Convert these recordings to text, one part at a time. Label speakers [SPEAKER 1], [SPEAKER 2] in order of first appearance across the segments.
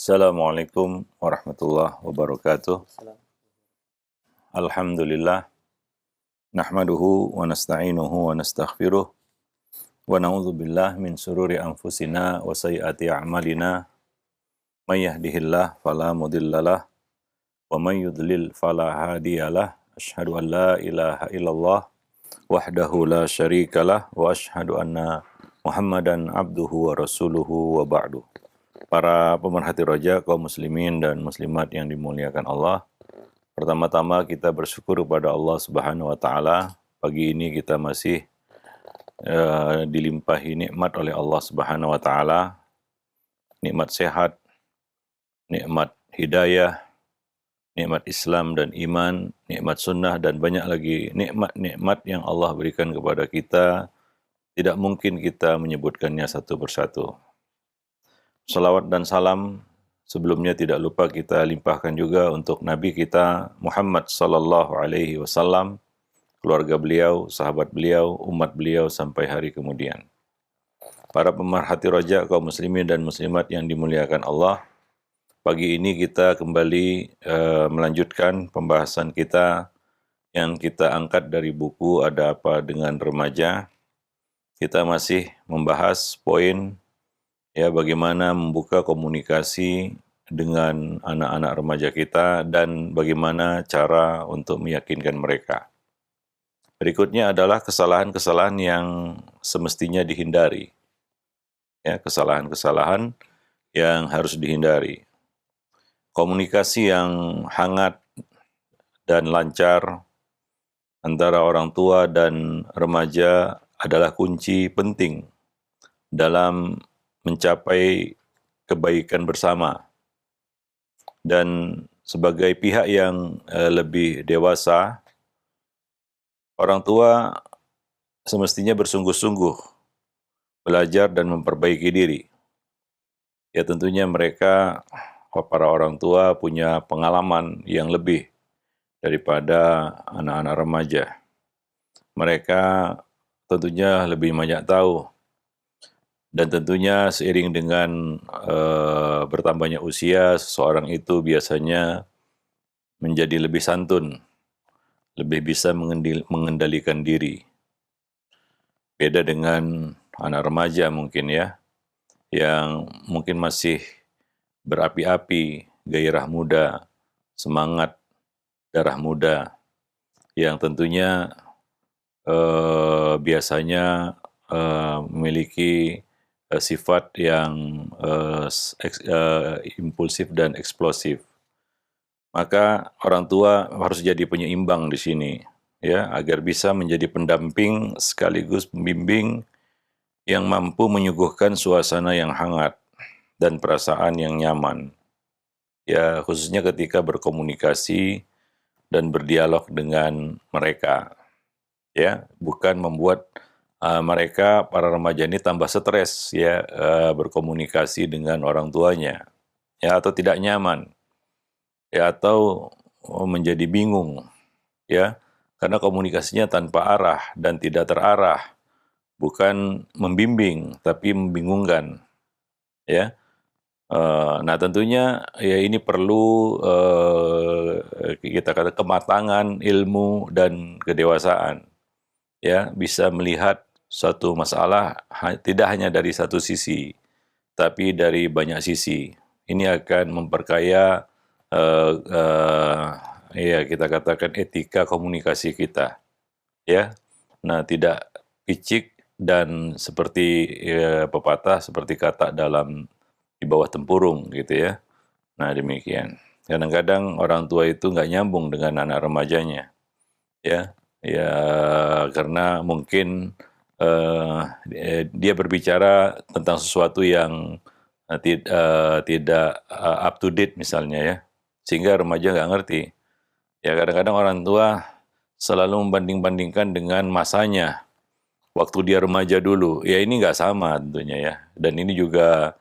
[SPEAKER 1] Assalamualaikum warahmatullahi wabarakatuh. Alhamdulillah, nahmaduhu wa nasta'inuhu wa nastaghfiruh wa na'udzu billah min sururi anfusina wa sayyiati a'malina. May yahdihillah fala mudhillalah wa may yudlil fala hadiyalah. Asyhadu an la ilaha illallah wahdahu la syarikalah wa asyhadu anna Muhammadan abduhu wa rasuluhu wa ba'du. Para pemerhati roja, kaum muslimin dan muslimat yang dimuliakan Allah. Pertama-tama kita bersyukur kepada Allah Subhanahu wa taala. Pagi ini kita masih dilimpahi nikmat oleh Allah Subhanahu wa taala. Nikmat sehat, nikmat hidayah, nikmat Islam dan iman, nikmat sunnah dan banyak lagi nikmat-nikmat yang Allah berikan kepada kita. Tidak mungkin kita menyebutkannya satu persatu. Salawat dan salam sebelumnya tidak lupa kita limpahkan juga untuk Nabi kita Muhammad sallallahu alaihi wasallam, keluarga beliau, sahabat beliau, umat beliau sampai hari kemudian. Para pemerhati roja, kaum muslimin dan muslimat yang dimuliakan Allah, pagi ini kita kembali melanjutkan pembahasan kita yang kita angkat dari buku Ada Apa Dengan Remaja. Kita masih membahas poin bagaimana membuka komunikasi dengan anak-anak remaja kita dan bagaimana cara untuk meyakinkan mereka. Berikutnya adalah kesalahan-kesalahan yang semestinya dihindari. Kesalahan-kesalahan yang harus dihindari. Komunikasi yang hangat dan lancar antara orang tua dan remaja adalah kunci penting dalam mencapai kebaikan bersama. Dan sebagai pihak yang lebih dewasa, orang tua semestinya bersungguh-sungguh belajar dan memperbaiki diri. Ya tentunya mereka, para orang tua punya pengalaman yang lebih daripada anak-anak remaja. Mereka tentunya lebih banyak tahu. Dan tentunya seiring dengan bertambahnya usia, seseorang itu biasanya menjadi lebih santun, lebih bisa mengendalikan diri. Beda dengan anak remaja mungkin yang mungkin masih berapi-api, gairah muda, semangat, darah muda, yang tentunya biasanya memiliki sifat yang impulsif dan eksplosif. Maka orang tua harus jadi penyeimbang di sini, agar bisa menjadi pendamping sekaligus pembimbing yang mampu menyuguhkan suasana yang hangat dan perasaan yang nyaman. Ya, khususnya ketika berkomunikasi dan berdialog dengan mereka. Ya, bukan membuat mereka, para remaja ini tambah stres berkomunikasi dengan orang tuanya, atau tidak nyaman, atau menjadi bingung, karena komunikasinya tanpa arah dan tidak terarah, bukan membimbing tapi membingungkan, Nah tentunya ini perlu kita kata kematangan ilmu dan kedewasaan, bisa melihat suatu masalah tidak hanya dari satu sisi, tapi dari banyak sisi. Ini akan memperkaya kita katakan etika komunikasi kita, Nah, tidak picik dan seperti pepatah, seperti kata dalam di bawah tempurung gitu. Nah, demikian. Kadang-kadang orang tua itu nggak nyambung dengan anak remajanya, karena mungkin dia berbicara tentang sesuatu yang tidak up to date misalnya, sehingga remaja nggak ngerti. Kadang-kadang orang tua selalu membanding-bandingkan dengan masanya waktu dia remaja dulu. Ini nggak sama tentunya, dan ini juga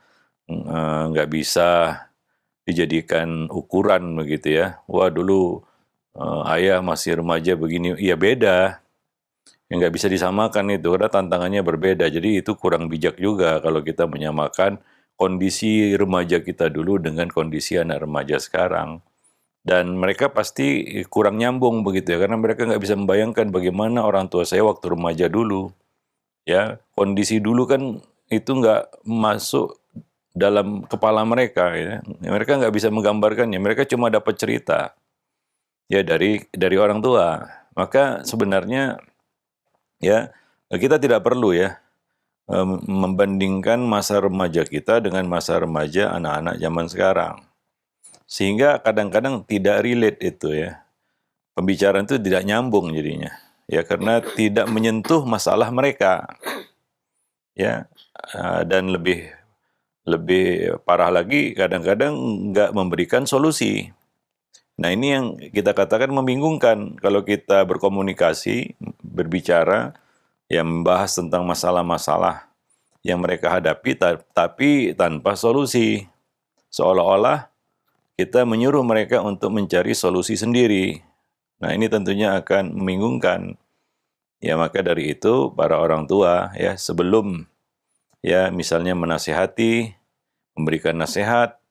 [SPEAKER 1] nggak bisa dijadikan ukuran begitu. Wah dulu ayah masih remaja begini, beda. Yang nggak bisa disamakan itu, karena tantangannya berbeda. Jadi itu kurang bijak juga kalau kita menyamakan kondisi remaja kita dulu dengan kondisi anak remaja sekarang. Dan mereka pasti kurang nyambung begitu ya, karena mereka nggak bisa membayangkan bagaimana orang tua saya waktu remaja dulu. Ya, kondisi dulu kan itu nggak masuk dalam kepala mereka ya. Mereka nggak bisa menggambarkannya, mereka cuma dapat cerita ya dari orang tua. Maka sebenarnya ya kita tidak perlu ya membandingkan masa remaja kita dengan masa remaja anak-anak zaman sekarang. Sehingga kadang-kadang tidak relate itu ya. Pembicaraan itu tidak nyambung jadinya. Ya karena tidak menyentuh masalah mereka. Ya, dan lebih parah lagi kadang-kadang nggak memberikan solusi. Nah ini yang kita katakan membingungkan kalau kita berkomunikasi, berbicara, yang membahas tentang masalah-masalah yang mereka hadapi, tapi tanpa solusi. Seolah-olah kita menyuruh mereka untuk mencari solusi sendiri. Nah ini tentunya akan membingungkan. Ya maka dari itu para orang tua ya sebelum ya misalnya menasihati, memberikan nasihat,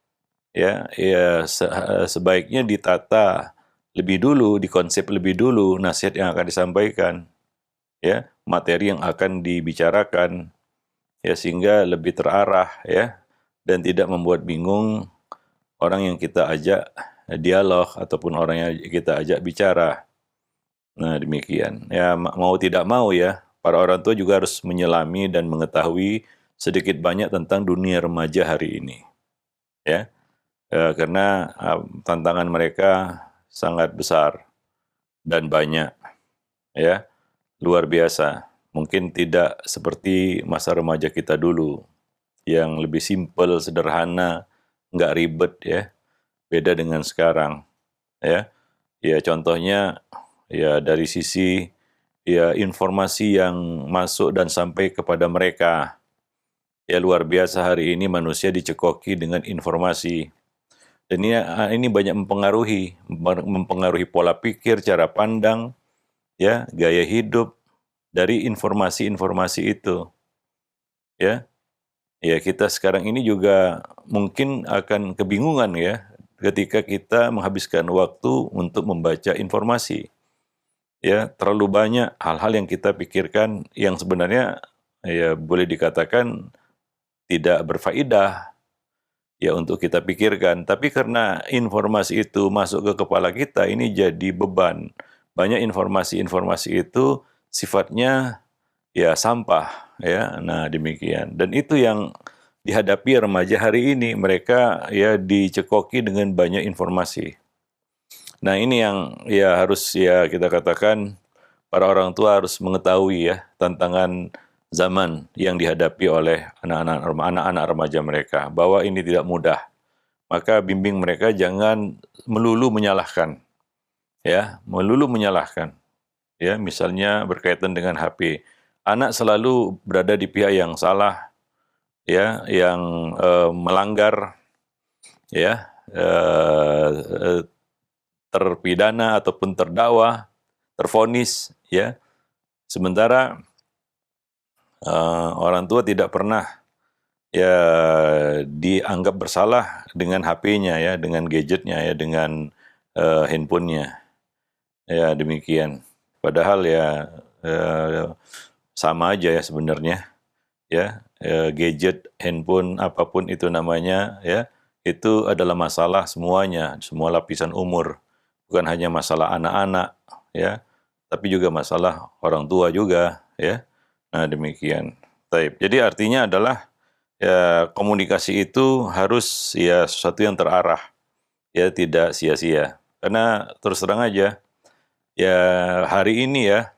[SPEAKER 1] ya sebaiknya ditata lebih dulu, dikonsep lebih dulu nasihat yang akan disampaikan, ya materi yang akan dibicarakan, ya sehingga lebih terarah ya dan tidak membuat bingung orang yang kita ajak dialog ataupun orang yang kita ajak bicara. Nah demikian. Ya mau tidak mau ya para orang tua juga harus menyelami dan mengetahui sedikit banyak tentang dunia remaja hari ini. Ya. Karena tantangan mereka sangat besar dan banyak, ya luar biasa. Mungkin tidak seperti masa remaja kita dulu, yang lebih simpel, sederhana, nggak ribet ya. Beda dengan sekarang, ya. Ya contohnya, ya dari sisi ya informasi yang masuk dan sampai kepada mereka. Ya luar biasa hari ini manusia dicekoki dengan informasi. Dan ini banyak mempengaruhi pola pikir, cara pandang, ya, gaya hidup dari informasi-informasi itu. Ya, ya kita sekarang ini juga mungkin akan kebingungan ya ketika kita menghabiskan waktu untuk membaca informasi. Ya, terlalu banyak hal-hal yang kita pikirkan yang sebenarnya ya boleh dikatakan tidak berfaedah ya untuk kita pikirkan. Tapi karena informasi itu masuk ke kepala kita, ini jadi beban. Banyak informasi-informasi itu sifatnya ya sampah ya. Nah, demikian. Dan itu yang dihadapi remaja hari ini. Mereka ya dicekoki dengan banyak informasi. Nah, ini yang ya harus ya kita katakan para orang tua harus mengetahui ya tantangan zaman yang dihadapi oleh anak-anak remaja mereka, bahwa ini tidak mudah. Maka bimbing mereka jangan melulu menyalahkan. Ya, melulu menyalahkan. Ya, misalnya berkaitan dengan HP. Anak selalu berada di pihak yang salah, ya, yang melanggar, ya, terpidana ataupun terdakwa, tervonis, ya. Sementara orang tua tidak pernah ya dianggap bersalah dengan HP-nya ya, dengan gadgetnya ya, dengan handphonenya. Ya demikian. Padahal ya sama aja ya sebenarnya. Ya, gadget, handphone, apapun itu namanya ya, itu adalah masalah semuanya, semua lapisan umur. Bukan hanya masalah anak-anak ya, tapi juga masalah orang tua juga ya. Nah, demikian. Baik. Jadi artinya adalah ya komunikasi itu harus ya sesuatu yang terarah, ya tidak sia-sia. Karena terus terang aja, ya hari ini ya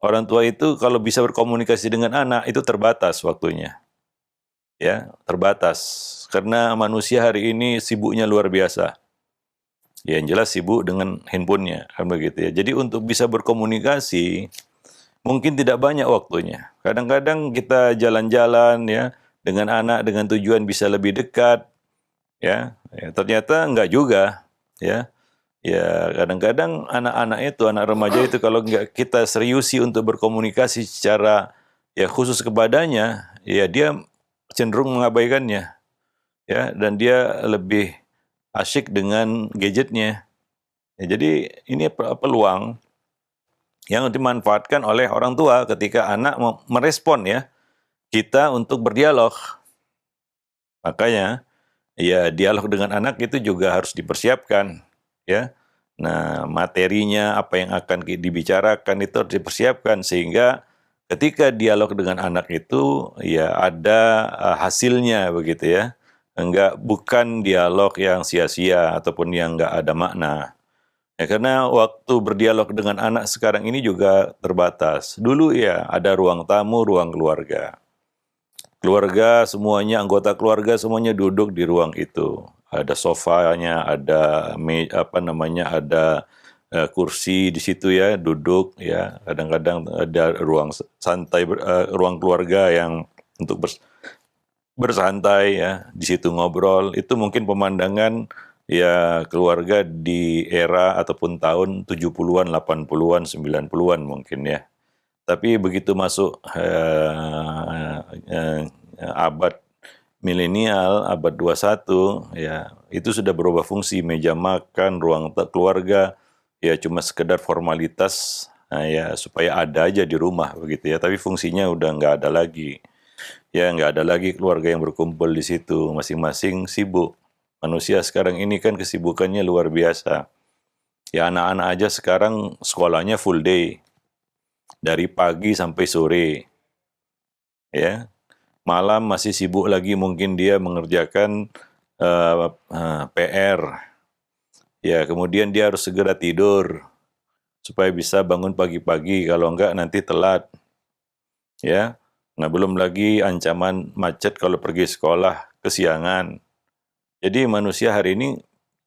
[SPEAKER 1] orang tua itu kalau bisa berkomunikasi dengan anak itu terbatas waktunya, ya terbatas. Karena manusia hari ini sibuknya luar biasa. Ya, yang jelas sibuk dengan handphonenya, kan begitu ya. Jadi untuk bisa berkomunikasi mungkin tidak banyak waktunya. Kadang-kadang kita jalan-jalan ya dengan anak dengan tujuan bisa lebih dekat, ya. Ternyata enggak juga, ya. Ya kadang-kadang anak-anak itu, anak remaja itu kalau enggak kita seriusi untuk berkomunikasi secara ya khusus kepadanya, ya dia cenderung mengabaikannya. ya, dan dia lebih asyik dengan gadgetnya. Ya, jadi ini peluang yang dimanfaatkan oleh orang tua ketika anak merespon ya kita untuk berdialog. Makanya ya dialog dengan anak itu juga harus dipersiapkan ya. Nah, materinya apa yang akan dibicarakan itu harus dipersiapkan sehingga ketika dialog dengan anak itu ya ada hasilnya begitu ya. Bukan dialog yang sia-sia ataupun yang enggak ada makna. Ya, karena waktu berdialog dengan anak sekarang ini juga terbatas. Dulu ya ada ruang tamu, ruang keluarga. Keluarga semuanya, anggota keluarga semuanya duduk di ruang itu. Ada sofanya, ada ada kursi di situ ya, duduk ya. Kadang-kadang ada ruang santai, ruang keluarga yang untuk bersantai ya, di situ ngobrol. Itu mungkin pemandangan ya keluarga di era ataupun tahun 70-an, 80-an, 90-an mungkin ya. Tapi begitu masuk abad milenial, abad 21, ya itu sudah berubah fungsi, meja makan, ruang keluarga, ya cuma sekedar formalitas, ya supaya ada aja di rumah begitu ya, tapi fungsinya udah nggak ada lagi. Ya nggak ada lagi keluarga yang berkumpul di situ, masing-masing sibuk. Manusia sekarang ini kan kesibukannya luar biasa. Ya anak-anak aja sekarang sekolahnya full day, dari pagi sampai sore. Ya, malam masih sibuk lagi mungkin dia mengerjakan PR. Ya, kemudian dia harus segera tidur supaya bisa bangun pagi-pagi, kalau enggak nanti telat. Ya, nah belum lagi ancaman macet kalau pergi sekolah kesiangan. Jadi manusia hari ini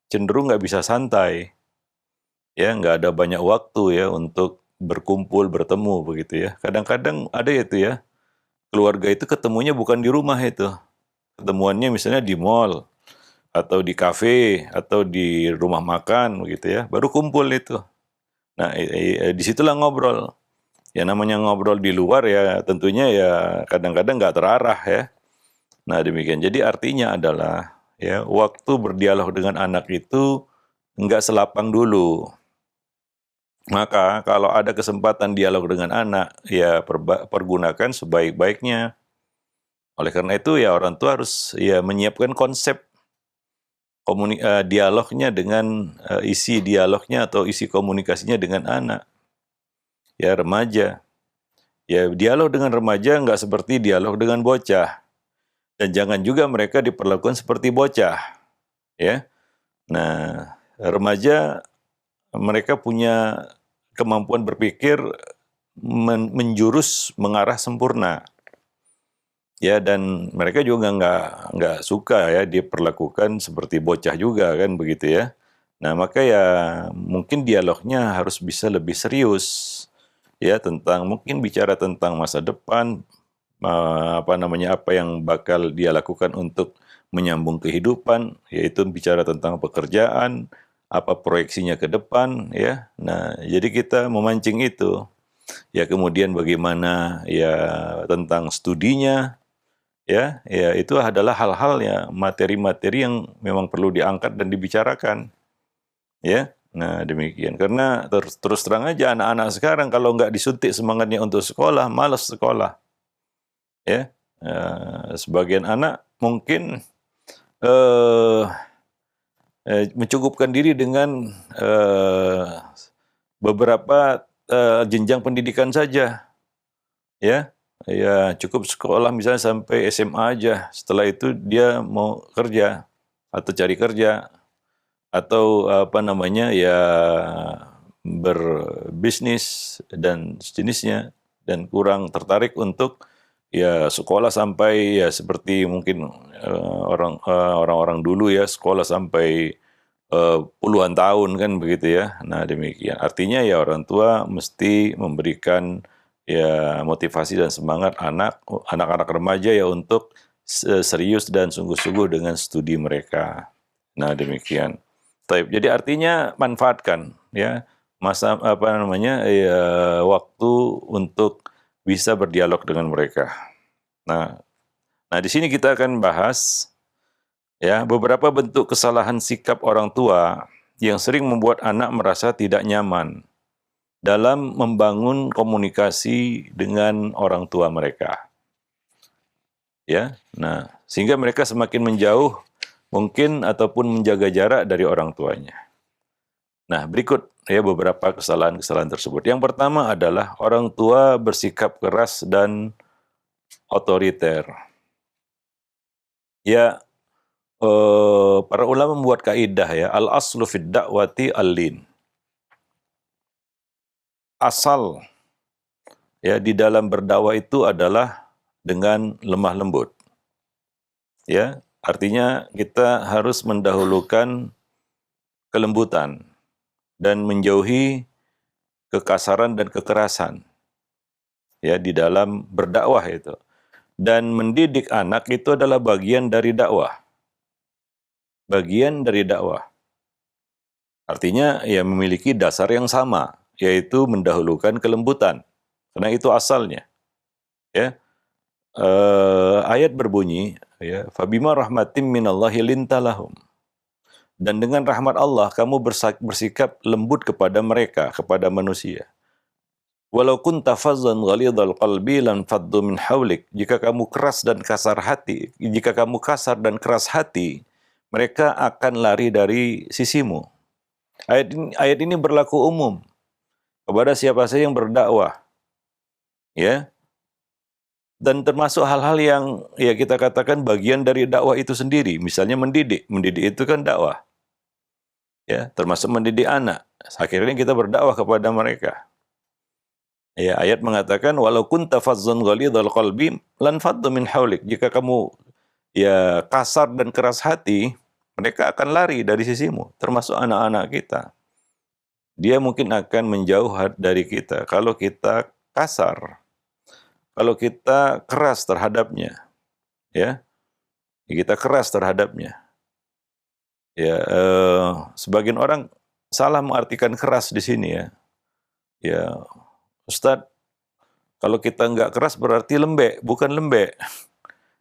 [SPEAKER 1] cenderung nggak bisa santai. Ya, nggak ada banyak waktu ya untuk berkumpul, bertemu begitu ya. Kadang-kadang ada itu ya, keluarga itu ketemunya bukan di rumah itu. Ketemuannya misalnya di mall, atau di kafe, atau di rumah makan begitu ya, baru kumpul itu. Nah, disitulah ngobrol. Ya namanya ngobrol di luar ya tentunya ya kadang-kadang nggak terarah ya. Nah demikian. Jadi artinya adalah ya waktu berdialog dengan anak itu nggak selapang dulu. Maka kalau ada kesempatan dialog dengan anak, ya pergunakan sebaik-baiknya. Oleh karena itu ya orang tua harus ya menyiapkan konsep dialognya dengan isi dialognya atau isi komunikasinya dengan anak. Ya remaja. Ya dialog dengan remaja nggak seperti dialog dengan bocah. Dan jangan juga mereka diperlakukan seperti bocah. Ya. Nah, remaja mereka punya kemampuan berpikir menjurus mengarah sempurna. Ya, dan mereka juga nggak suka ya diperlakukan seperti bocah juga kan begitu ya. Nah, maka ya mungkin dialognya harus bisa lebih serius ya tentang mungkin bicara tentang masa depan, apa yang bakal dia lakukan untuk menyambung kehidupan, yaitu bicara tentang pekerjaan, apa proyeksinya ke depan ya. Nah, jadi kita memancing itu. Ya kemudian bagaimana ya tentang studinya, ya itu adalah hal-hal ya materi-materi yang memang perlu diangkat dan dibicarakan ya. Nah demikian, karena terus terang aja anak-anak sekarang kalau nggak disuntik semangatnya untuk sekolah, malas sekolah ya. Sebagian anak mungkin mencukupkan diri dengan beberapa jenjang pendidikan saja ya. Ya cukup sekolah misalnya sampai SMA aja. Setelah itu dia mau kerja atau cari kerja atau ya berbisnis dan sejenisnya, dan kurang tertarik untuk ya sekolah sampai ya seperti mungkin orang-orang dulu ya sekolah sampai puluhan tahun kan begitu ya. Nah demikian. Artinya ya orang tua mesti memberikan ya motivasi dan semangat anak-anak remaja ya untuk serius dan sungguh-sungguh dengan studi mereka. Nah demikian. Jadi artinya manfaatkan ya masa waktu untuk bisa berdialog dengan mereka. Nah, di sini kita akan bahas Ya, beberapa bentuk kesalahan sikap orang tua yang sering membuat anak merasa tidak nyaman dalam membangun komunikasi dengan orang tua mereka. Ya, nah sehingga mereka semakin menjauh mungkin ataupun menjaga jarak dari orang tuanya. Nah, berikut ya beberapa kesalahan-kesalahan tersebut. Yang pertama adalah orang tua bersikap keras dan otoriter. Ya, para ulama membuat kaidah ya, al-aslu fid da'wati al-lin. Asal ya di dalam berdakwah itu adalah dengan lemah lembut. Ya, artinya kita harus mendahulukan kelembutan dan menjauhi kekasaran dan kekerasan ya di dalam berdakwah itu. Dan mendidik anak itu adalah bagian dari dakwah. Bagian dari dakwah. Artinya ya memiliki dasar yang sama, yaitu mendahulukan kelembutan. Karena itu asalnya. Ya. Ayat berbunyi ya, fabima rahmatim minallahi lintalahum. Dan dengan rahmat Allah kamu bersikap lembut kepada mereka, kepada manusia. Walau kunta fazzan ghalidhal qalbi lan faddu min haulik. Jika kamu keras dan kasar hati, jika kamu kasar dan keras hati, mereka akan lari dari sisimu. Ayat ini berlaku umum kepada siapa saja yang berdakwah. Ya. Dan termasuk hal-hal yang ya kita katakan bagian dari dakwah itu sendiri, misalnya mendidik. Mendidik itu kan dakwah. Ya, termasuk mendidik anak. Akhirnya kita berdakwah kepada mereka. Ya, ayat mengatakan walau kunta fazzan ghalidhal qalbi lan faddu min haulik. Jika kamu ya kasar dan keras hati, mereka akan lari dari sisimu, termasuk anak-anak kita. Dia mungkin akan menjauh dari kita kalau kita kasar, kalau kita keras terhadapnya, ya. Kita keras terhadapnya. Ya, sebagian orang salah mengartikan keras di sini ya. Ya, Ustadz, kalau kita nggak keras berarti lembek, bukan lembek.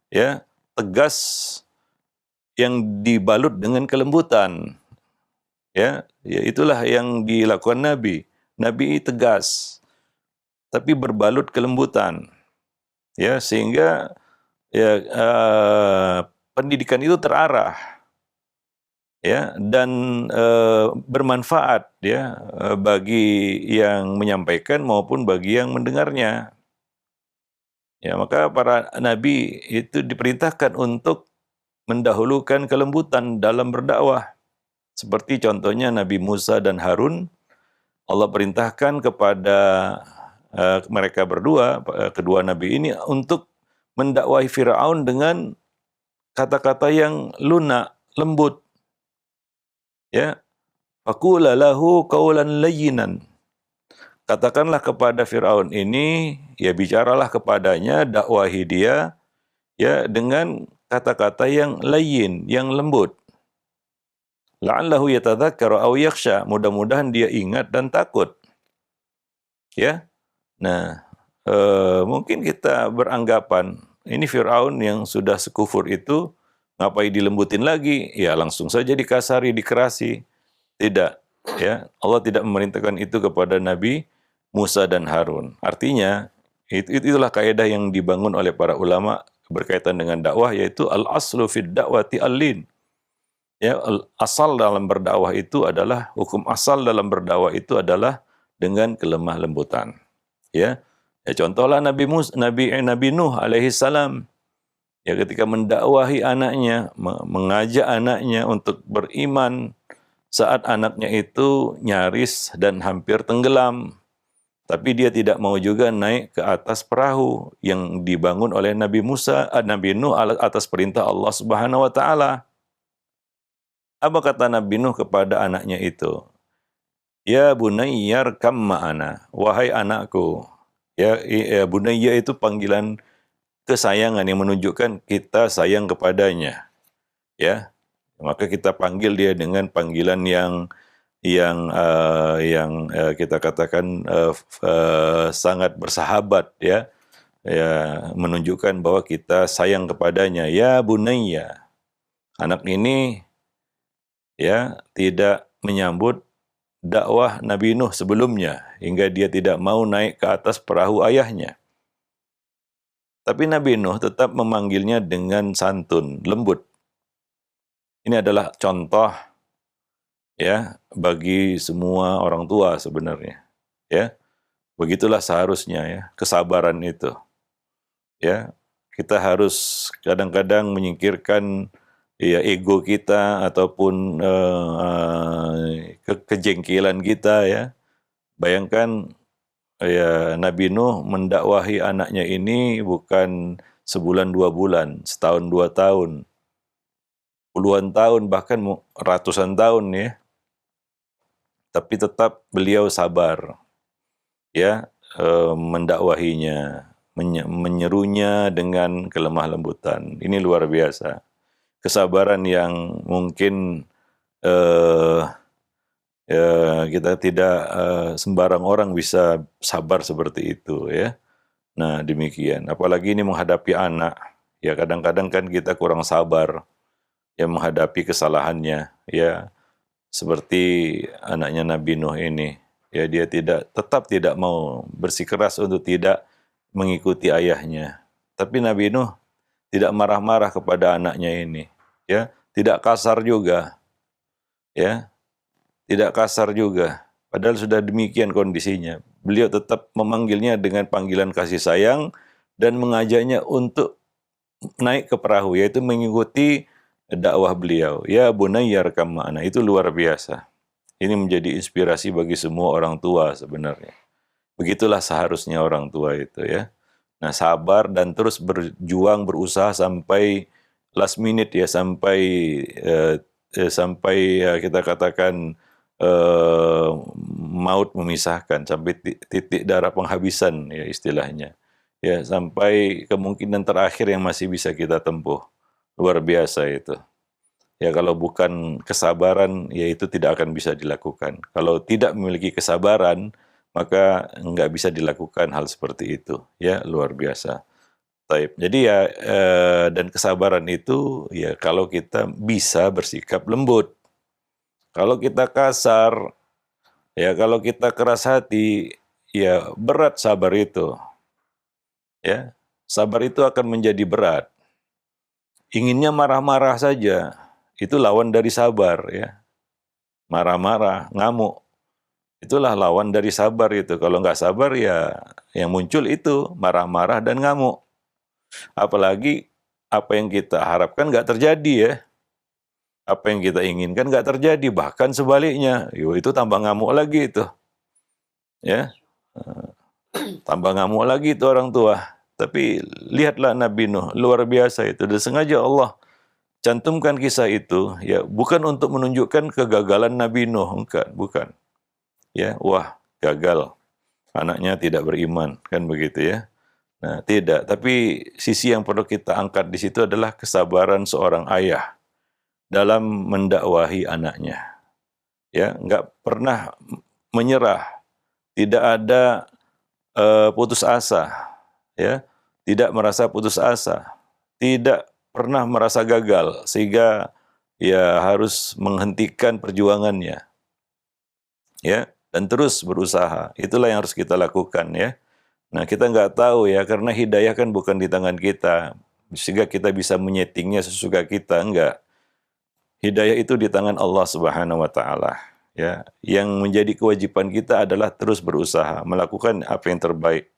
[SPEAKER 1] Ya, tegas yang dibalut dengan kelembutan. Ya, itulah yang dilakukan Nabi. Nabi tegas, tapi berbalut kelembutan. Ya, sehingga ya pendidikan itu terarah. Ya, dan bermanfaat ya bagi yang menyampaikan maupun bagi yang mendengarnya. Ya, maka para nabi itu diperintahkan untuk mendahulukan kelembutan dalam berdakwah. Seperti contohnya Nabi Musa dan Harun, Allah perintahkan kepada mereka berdua, kedua nabi ini untuk mendakwahi Firaun dengan kata-kata yang lunak, lembut. Ya, faqula lahu qawlan layyinan. Katakanlah kepada Firaun ini, ya bicaralah kepadanya, dakwahi dia ya dengan kata-kata yang layyin, yang lembut. La'allahu yatadzakkaru aw yakhsha, mudah-mudahan dia ingat dan takut. Ya. Nah, mungkin kita beranggapan ini Firaun yang sudah sekufur itu ngapain dilembutin lagi? Ya langsung saja dikasari, dikerasi. Tidak, ya. Allah tidak memerintahkan itu kepada Nabi Musa dan Harun. Artinya, itulah kaidah yang dibangun oleh para ulama berkaitan dengan dakwah, yaitu al-aslu fid da'wati al-lin. Ya, asal dalam berdakwah itu adalah, hukum asal dalam berdakwah itu adalah dengan kelemah lembutan. Ya, contohlah Nabi Nuh alaihi salam. Ya, ketika mendakwahi anaknya, mengajak anaknya untuk beriman saat anaknya itu nyaris dan hampir tenggelam. Tapi dia tidak mau juga naik ke atas perahu yang dibangun oleh Nabi Nuh atas perintah Allah Subhanahu wa taala. Apa kata Nabi Nuh kepada anaknya itu? Ya bunayyar kam ma'ana, wahai anakku. Ya bunayya itu panggilan kesayangan yang menunjukkan kita sayang kepadanya. Ya. Maka kita panggil dia dengan panggilan yang kita katakan sangat bersahabat ya. Ya, menunjukkan bahwa kita sayang kepadanya. Ya bunayya. Anak ini ya tidak menyambut dakwah Nabi Nuh sebelumnya hingga dia tidak mau naik ke atas perahu ayahnya. Tapi Nabi Nuh tetap memanggilnya dengan santun, lembut. Ini adalah contoh ya bagi semua orang tua sebenarnya. Ya, begitulah seharusnya ya, kesabaran itu. Ya, kita harus kadang-kadang menyingkirkan ya ego kita ataupun kejengkelan kita ya. Bayangkan ya Nabi Nuh mendakwahi anaknya ini bukan sebulan 2 bulan, setahun 2 tahun, puluhan tahun bahkan ratusan tahun ya. Tapi tetap beliau sabar ya mendakwahinya, menyerunya dengan kelemah lembutan. Ini luar biasa. Kesabaran yang mungkin eh, kita tidak sembarang orang bisa sabar seperti itu ya. Nah demikian. Apalagi ini menghadapi anak. Ya kadang-kadang kan kita kurang sabar ya menghadapi kesalahannya ya. Seperti anaknya Nabi Nuh ini. Ya dia tetap tidak mau bersikeras untuk tidak mengikuti ayahnya. Tapi Nabi Nuh tidak marah-marah kepada anaknya ini, ya, tidak kasar juga, ya, tidak kasar juga. Padahal sudah demikian kondisinya. Beliau tetap memanggilnya dengan panggilan kasih sayang dan mengajaknya untuk naik ke perahu, yaitu mengikuti dakwah beliau. Ya bunayya arkam ma'ana, itu luar biasa. Ini menjadi inspirasi bagi semua orang tua sebenarnya. Begitulah seharusnya orang tua itu ya. Nah, sabar dan terus berjuang, berusaha sampai last minute ya, sampai kita katakan maut memisahkan, sampai titik darah penghabisan ya istilahnya. Ya, sampai kemungkinan terakhir yang masih bisa kita tempuh. Luar biasa itu. Ya kalau bukan kesabaran, ya itu tidak akan bisa dilakukan. Kalau tidak memiliki kesabaran, maka nggak bisa dilakukan hal seperti itu. Ya luar biasa. Taib. Jadi ya dan kesabaran itu ya kalau kita bisa bersikap lembut. Kalau kita kasar, ya kalau kita keras hati, ya berat sabar itu. Ya, sabar itu akan menjadi berat. Inginnya marah-marah saja, itu lawan dari sabar ya. Marah-marah, ngamuk, itulah lawan dari sabar itu. Kalau nggak sabar ya yang muncul itu marah-marah dan ngamuk. Apalagi apa yang kita harapkan nggak terjadi ya. Apa yang kita inginkan nggak terjadi, bahkan sebaliknya. Yo, itu tambah ngamuk lagi itu. Ya, tambah ngamuk lagi itu orang tua. Tapi lihatlah Nabi Nuh, luar biasa itu. Dan sengaja Allah cantumkan kisah itu ya bukan untuk menunjukkan kegagalan Nabi Nuh, bukan. Ya, wah, gagal. Anaknya tidak beriman, kan begitu ya. Nah, tidak, tapi sisi yang perlu kita angkat di situ adalah kesabaran seorang ayah dalam mendakwahi anaknya. Ya, nggak pernah menyerah, tidak ada putus asa, ya, tidak merasa putus asa, tidak pernah merasa gagal sehingga ya harus menghentikan perjuangannya, ya, dan terus berusaha. Itulah yang harus kita lakukan, ya. Nah, kita nggak tahu ya, karena hidayah kan bukan di tangan kita, sehingga kita bisa menyetingnya sesuka kita, enggak. Hidayah itu di tangan Allah Subhanahu wa Ta'ala. Ya, yang menjadi kewajiban kita adalah terus berusaha melakukan apa yang terbaik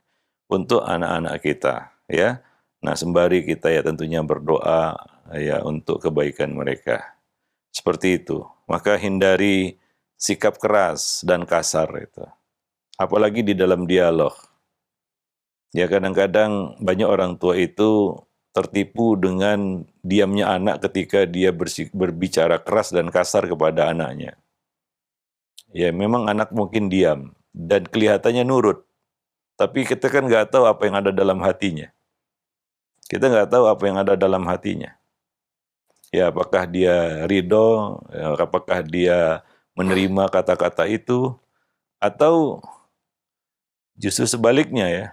[SPEAKER 1] untuk anak-anak kita, ya. Nah, sembari kita ya tentunya berdoa ya untuk kebaikan mereka. Seperti itu. Maka hindari sikap keras dan kasar itu. Apalagi di dalam dialog. Ya kadang-kadang banyak orang tua itu tertipu dengan diamnya anak ketika dia berbicara keras dan kasar kepada anaknya. Ya memang anak mungkin diam dan kelihatannya nurut. Tapi kita kan nggak tahu apa yang ada dalam hatinya. Kita nggak tahu apa yang ada dalam hatinya. Ya apakah dia ridho, ya, apakah dia menerima kata-kata itu, atau justru sebaliknya ya.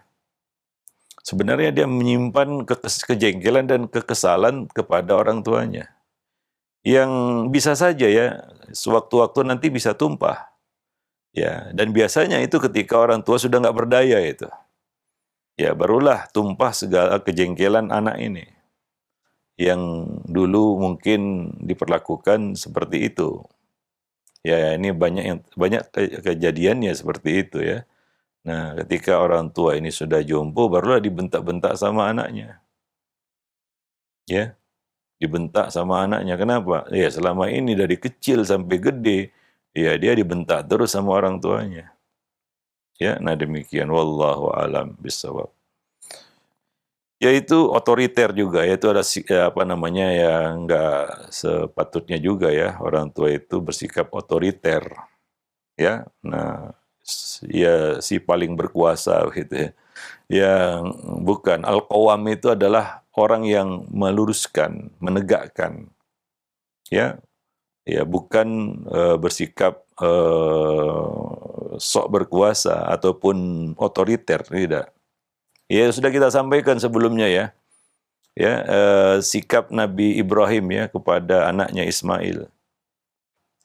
[SPEAKER 1] Sebenarnya dia menyimpan kejengkelan dan kekesalan kepada orang tuanya. yang bisa saja ya sewaktu-waktu nanti bisa tumpah. Ya, dan biasanya itu ketika orang tua sudah nggak berdaya itu. Ya, barulah tumpah segala kejengkelan anak ini. Yang dulu mungkin diperlakukan seperti itu. Ya, ini banyak kejadiannya seperti itu ya. Nah, ketika orang tua ini sudah jompo, barulah dibentak-bentak sama anaknya. Ya, dibentak sama anaknya. Kenapa? Ya, selama ini dari kecil sampai gede, ya dia dibentak terus sama orang tuanya. Ya, nah demikian. Wallahu alam bisawab. Yaitu otoriter juga, yaitu ada apa namanya yang enggak sepatutnya juga ya orang tua itu bersikap otoriter, ya. Nah, ya si paling berkuasa gitu ya. Yang bukan al-qawwam itu adalah orang yang meluruskan, menegakkan, ya. Ya, bukan bersikap sok berkuasa ataupun otoriter, tidak. Ya sudah kita sampaikan sebelumnya ya. Ya, sikap Nabi Ibrahim ya kepada anaknya Ismail.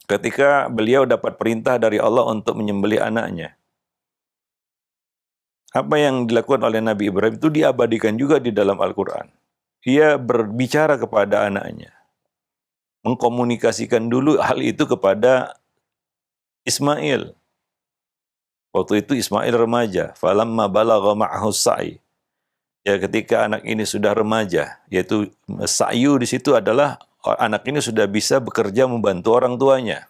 [SPEAKER 1] Ketika beliau dapat perintah dari Allah untuk menyembelih anaknya. Apa yang dilakukan oleh Nabi Ibrahim itu diabadikan juga di dalam Al-Quran. Ia berbicara kepada anaknya. Mengkomunikasikan dulu hal itu kepada Ismail. Waktu itu Ismail remaja. Falamma balagha ma'ahu sa'i. Ya, ketika anak ini sudah remaja, yaitu sa'yu di situ adalah anak ini sudah bisa bekerja membantu orang tuanya.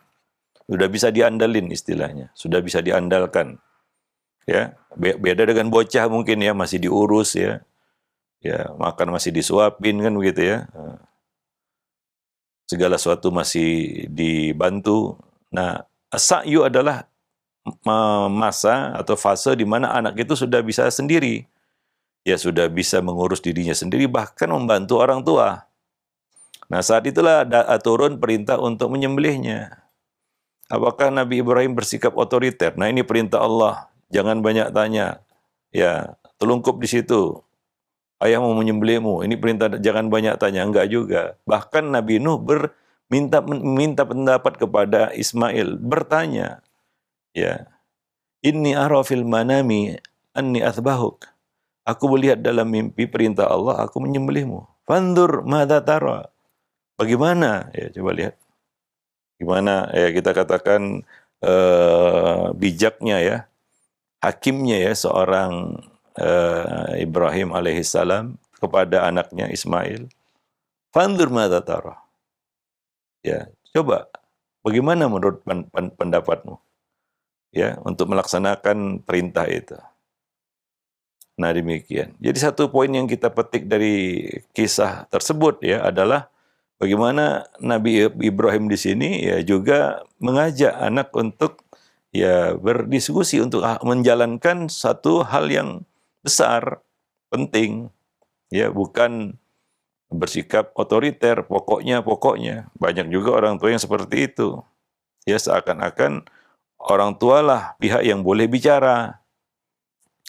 [SPEAKER 1] Sudah bisa diandalin istilahnya, sudah bisa diandalkan. Ya, beda dengan bocah mungkin ya, masih diurus ya. Ya, makan masih disuapin kan begitu ya. Segala sesuatu masih dibantu. Nah, sa'yu adalah masa atau fase di mana anak itu sudah bisa sendiri. Ya sudah bisa mengurus dirinya sendiri, bahkan membantu orang tua. Nah, saat itulah turun perintah untuk menyembelihnya. Apakah Nabi Ibrahim bersikap otoriter? Nah, ini perintah Allah. Jangan banyak tanya. Ya, telungkup di situ. Ayah mau menyembelihmu. Ini perintah jangan banyak tanya. Enggak juga. Bahkan Nabi Nuh minta pendapat kepada Ismail. Bertanya. Ya. Inni ara fil manami anni athbahuk. Aku melihat dalam mimpi perintah Allah, aku menyembelihmu. Fandur madza tara. Bagaimana? Ya, coba lihat. Gimana ya kita katakan bijaknya ya, hakimnya ya seorang Ibrahim alaihissalam kepada anaknya Ismail. Fandur madza tara. Ya, coba bagaimana menurut pendapatmu? Ya, untuk melaksanakan perintah itu. Nah, demikian. Jadi satu poin yang kita petik dari kisah tersebut ya adalah bagaimana Nabi Ibrahim di sini ya juga mengajak anak untuk ya berdiskusi untuk menjalankan satu hal yang besar, penting, ya bukan bersikap otoriter, pokoknya. Banyak juga orang tua yang seperti itu. Ya seakan-akan orang tualah pihak yang boleh bicara.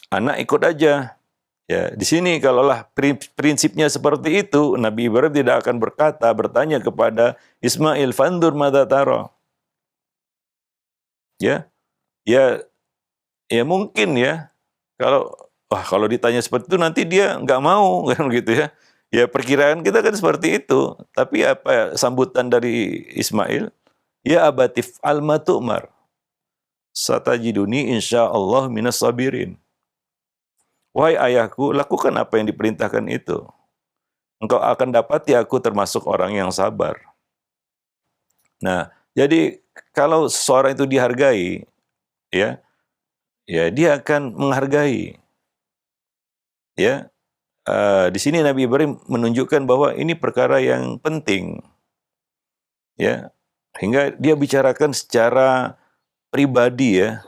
[SPEAKER 1] Anak ikut aja. Ya, di sini kalaulah prinsipnya seperti itu, Nabi Ibrahim tidak akan bertanya kepada Ismail, fandur madza tara. Ya, ya, ya mungkin ya. Kalau ditanya seperti itu nanti dia nggak mau kan gitu ya. Ya perkiraan kita kan seperti itu. Tapi apa sambutan dari Ismail? Ya abatif alma tu'mar. Satajiduni insyaallah minas sabirin. Wahai ayahku, lakukan apa yang diperintahkan itu. Engkau akan dapati aku termasuk orang yang sabar. Nah, jadi kalau seseorang itu dihargai, ya, ya dia akan menghargai. Ya, di sini Nabi Ibrahim menunjukkan bahwa ini perkara yang penting. Ya, hingga dia bicarakan secara pribadi ya,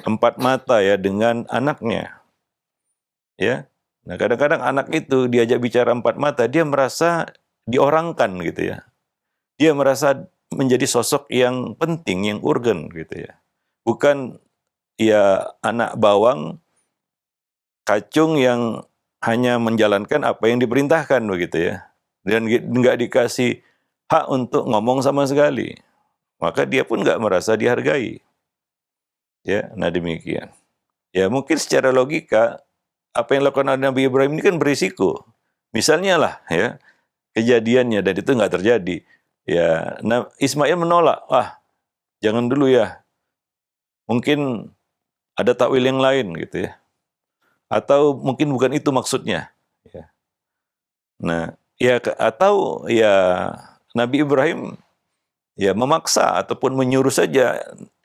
[SPEAKER 1] empat mata ya dengan anaknya. Ya, nah kadang-kadang anak itu diajak bicara empat mata, dia merasa diorangkan gitu ya. Dia merasa menjadi sosok yang penting, yang urgen gitu ya. Bukan ya anak bawang kacung yang hanya menjalankan apa yang diperintahkan begitu ya. Dan nggak dikasih hak untuk ngomong sama sekali. Maka dia pun nggak merasa dihargai. Ya, nah demikian. Ya mungkin secara logika apa yang dilakukan oleh Nabi Ibrahim ini kan berisiko. Misalnya lah ya kejadiannya dan itu nggak terjadi. Ya, nah Ismail menolak. Jangan dulu ya. Mungkin ada takwil yang lain gitu ya. Atau mungkin bukan itu maksudnya. Ya. Nah, ya atau ya Nabi Ibrahim ya memaksa ataupun menyuruh saja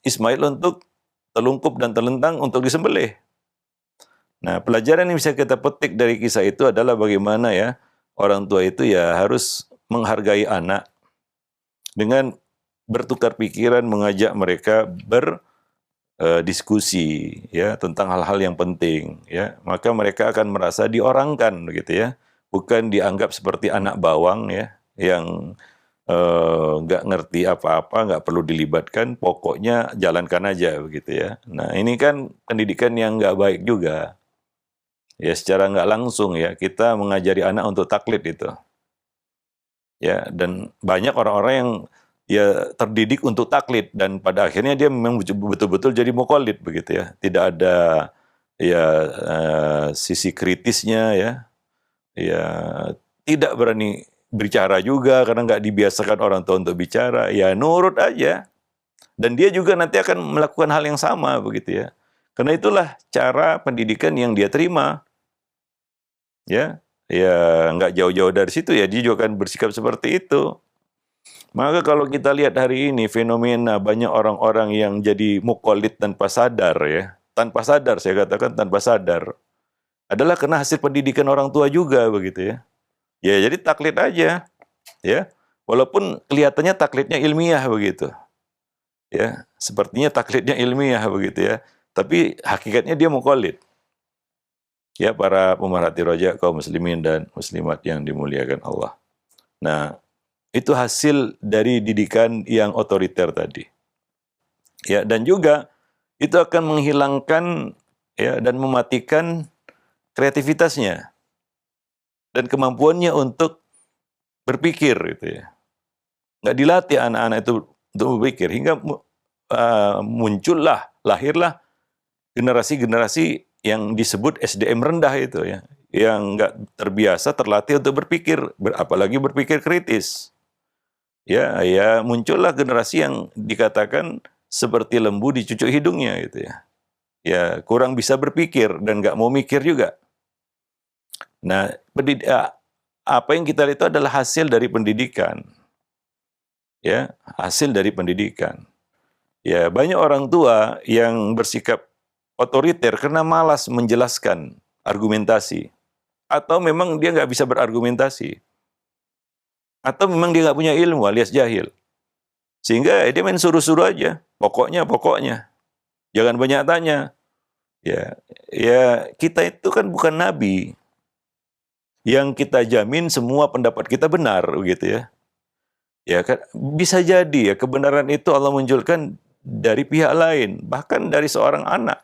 [SPEAKER 1] Ismail untuk telungkup dan telentang untuk disembelih. Nah, pelajaran yang bisa kita petik dari kisah itu adalah bagaimana ya orang tua itu ya harus menghargai anak dengan bertukar pikiran, mengajak mereka berdiskusi ya tentang hal-hal yang penting ya. Maka mereka akan merasa diorangkan begitu ya. Bukan dianggap seperti anak bawang ya yang nggak ngerti apa-apa, nggak perlu dilibatkan, pokoknya jalankan aja begitu ya. Nah, ini kan pendidikan yang nggak baik juga. Ya, secara nggak langsung ya, kita mengajari anak untuk taklid itu. Ya, dan banyak orang-orang yang ya terdidik untuk taklid dan pada akhirnya dia memang betul-betul jadi mukallid begitu ya. Tidak ada ya sisi kritisnya ya. Ya, tidak berani bicara juga karena nggak dibiasakan orang tua untuk bicara. Ya, nurut aja. Dan dia juga nanti akan melakukan hal yang sama begitu ya. Karena itulah cara pendidikan yang dia terima. Ya, ya nggak jauh-jauh dari situ ya dia juga akan bersikap seperti itu. Maka kalau kita lihat hari ini fenomena banyak orang-orang yang jadi mukallid tanpa sadar ya. Tanpa sadar, saya katakan tanpa sadar. Adalah karena hasil pendidikan orang tua juga begitu ya. Ya jadi taklid aja ya. Walaupun kelihatannya taklidnya ilmiah begitu. Ya, sepertinya taklidnya ilmiah begitu ya. Tapi hakikatnya dia mukallid. Ya, para pemerhati roja kaum muslimin dan muslimat yang dimuliakan Allah. Nah, itu hasil dari didikan yang otoriter tadi. Ya, dan juga itu akan menghilangkan ya dan mematikan kreativitasnya dan kemampuannya untuk berpikir gitu ya. Nggak dilatih anak-anak itu untuk berpikir hingga lahirlah generasi-generasi yang disebut SDM rendah itu ya, yang nggak terbiasa terlatih untuk berpikir, apalagi berpikir kritis. Ya, muncullah generasi yang dikatakan seperti lembu dicucuk hidungnya gitu ya. Ya, kurang bisa berpikir dan nggak mau mikir juga. Nah, apa yang kita lihat itu adalah hasil dari pendidikan. Ya, hasil dari pendidikan. Ya, banyak orang tua yang bersikap otoriter karena malas menjelaskan argumentasi. Atau memang dia nggak bisa berargumentasi. Atau memang dia nggak punya ilmu alias jahil. Sehingga dia main suruh-suruh aja. Pokoknya. Jangan banyak tanya. Ya kita itu kan bukan nabi. Yang kita jamin semua pendapat kita benar begitu ya. Ya kan bisa jadi ya kebenaran itu Allah munculkan dari pihak lain, bahkan dari seorang anak.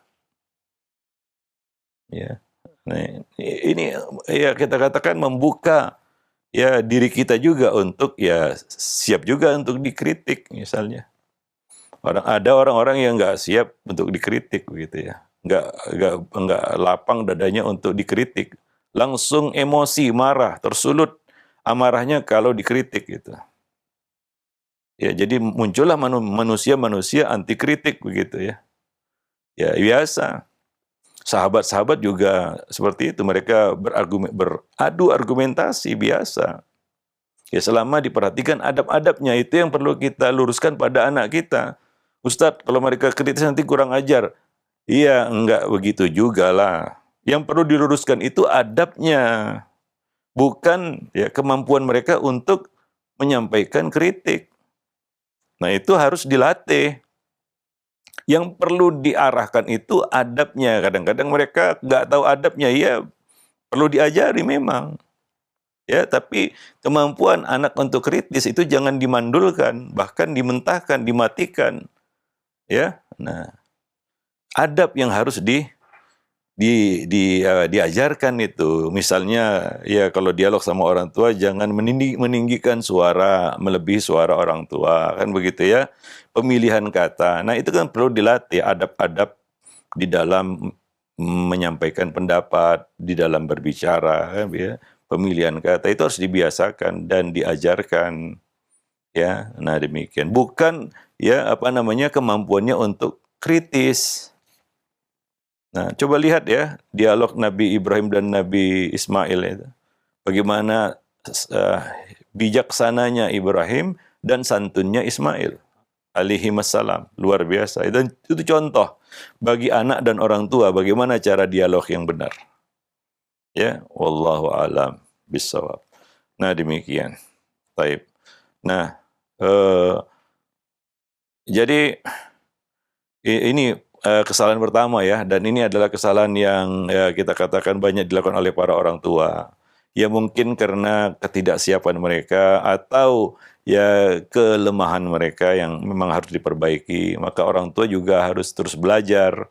[SPEAKER 1] Ya. Nah, ini ya kita katakan membuka ya diri kita juga untuk ya siap juga untuk dikritik misalnya. Ada orang-orang yang nggak siap untuk dikritik begitu ya. Nggak lapang dadanya untuk dikritik. Langsung emosi, marah, tersulut amarahnya kalau dikritik gitu. Ya, jadi muncullah manusia-manusia anti kritik begitu ya. Ya, biasa. Sahabat-sahabat juga seperti itu, mereka beradu argumentasi biasa. Ya, selama diperhatikan adab-adabnya itu yang perlu kita luruskan pada anak kita. Ustadz, kalau mereka kritis nanti kurang ajar. Iya, enggak begitu juga lah. Yang perlu diluruskan itu adabnya. Bukan ya kemampuan mereka untuk menyampaikan kritik. Nah, itu harus dilatih. Yang perlu diarahkan itu adabnya. Kadang-kadang mereka nggak tahu adabnya, ya perlu diajari memang. Ya, tapi kemampuan anak untuk kritis itu jangan dimandulkan, bahkan dimentahkan, dimatikan. Ya, nah, adab yang harus diajarkan itu. Misalnya ya kalau dialog sama orang tua jangan meninggikan suara melebihi suara orang tua, kan begitu ya. Pemilihan kata. Nah, itu kan perlu dilatih adab-adab di dalam menyampaikan pendapat, di dalam berbicara, kan ya. Pemilihan kata itu harus dibiasakan dan diajarkan, ya. Nah, demikian. Bukan ya apa namanya kemampuannya untuk kritis. Nah, coba lihat ya dialog Nabi Ibrahim dan Nabi Ismail itu. Bagaimana uh, bijaksananya Ibrahim dan santunnya Ismail alaihi wassalam. Luar biasa. Itu contoh bagi anak dan orang tua bagaimana cara dialog yang benar. Ya, wallahu alam bissawab. Nah, demikian. Baik. Nah, jadi ini kesalahan pertama ya, dan ini adalah kesalahan yang ya, kita katakan banyak dilakukan oleh para orang tua. Ya mungkin karena ketidaksiapan mereka atau ya kelemahan mereka yang memang harus diperbaiki. Maka orang tua juga harus terus belajar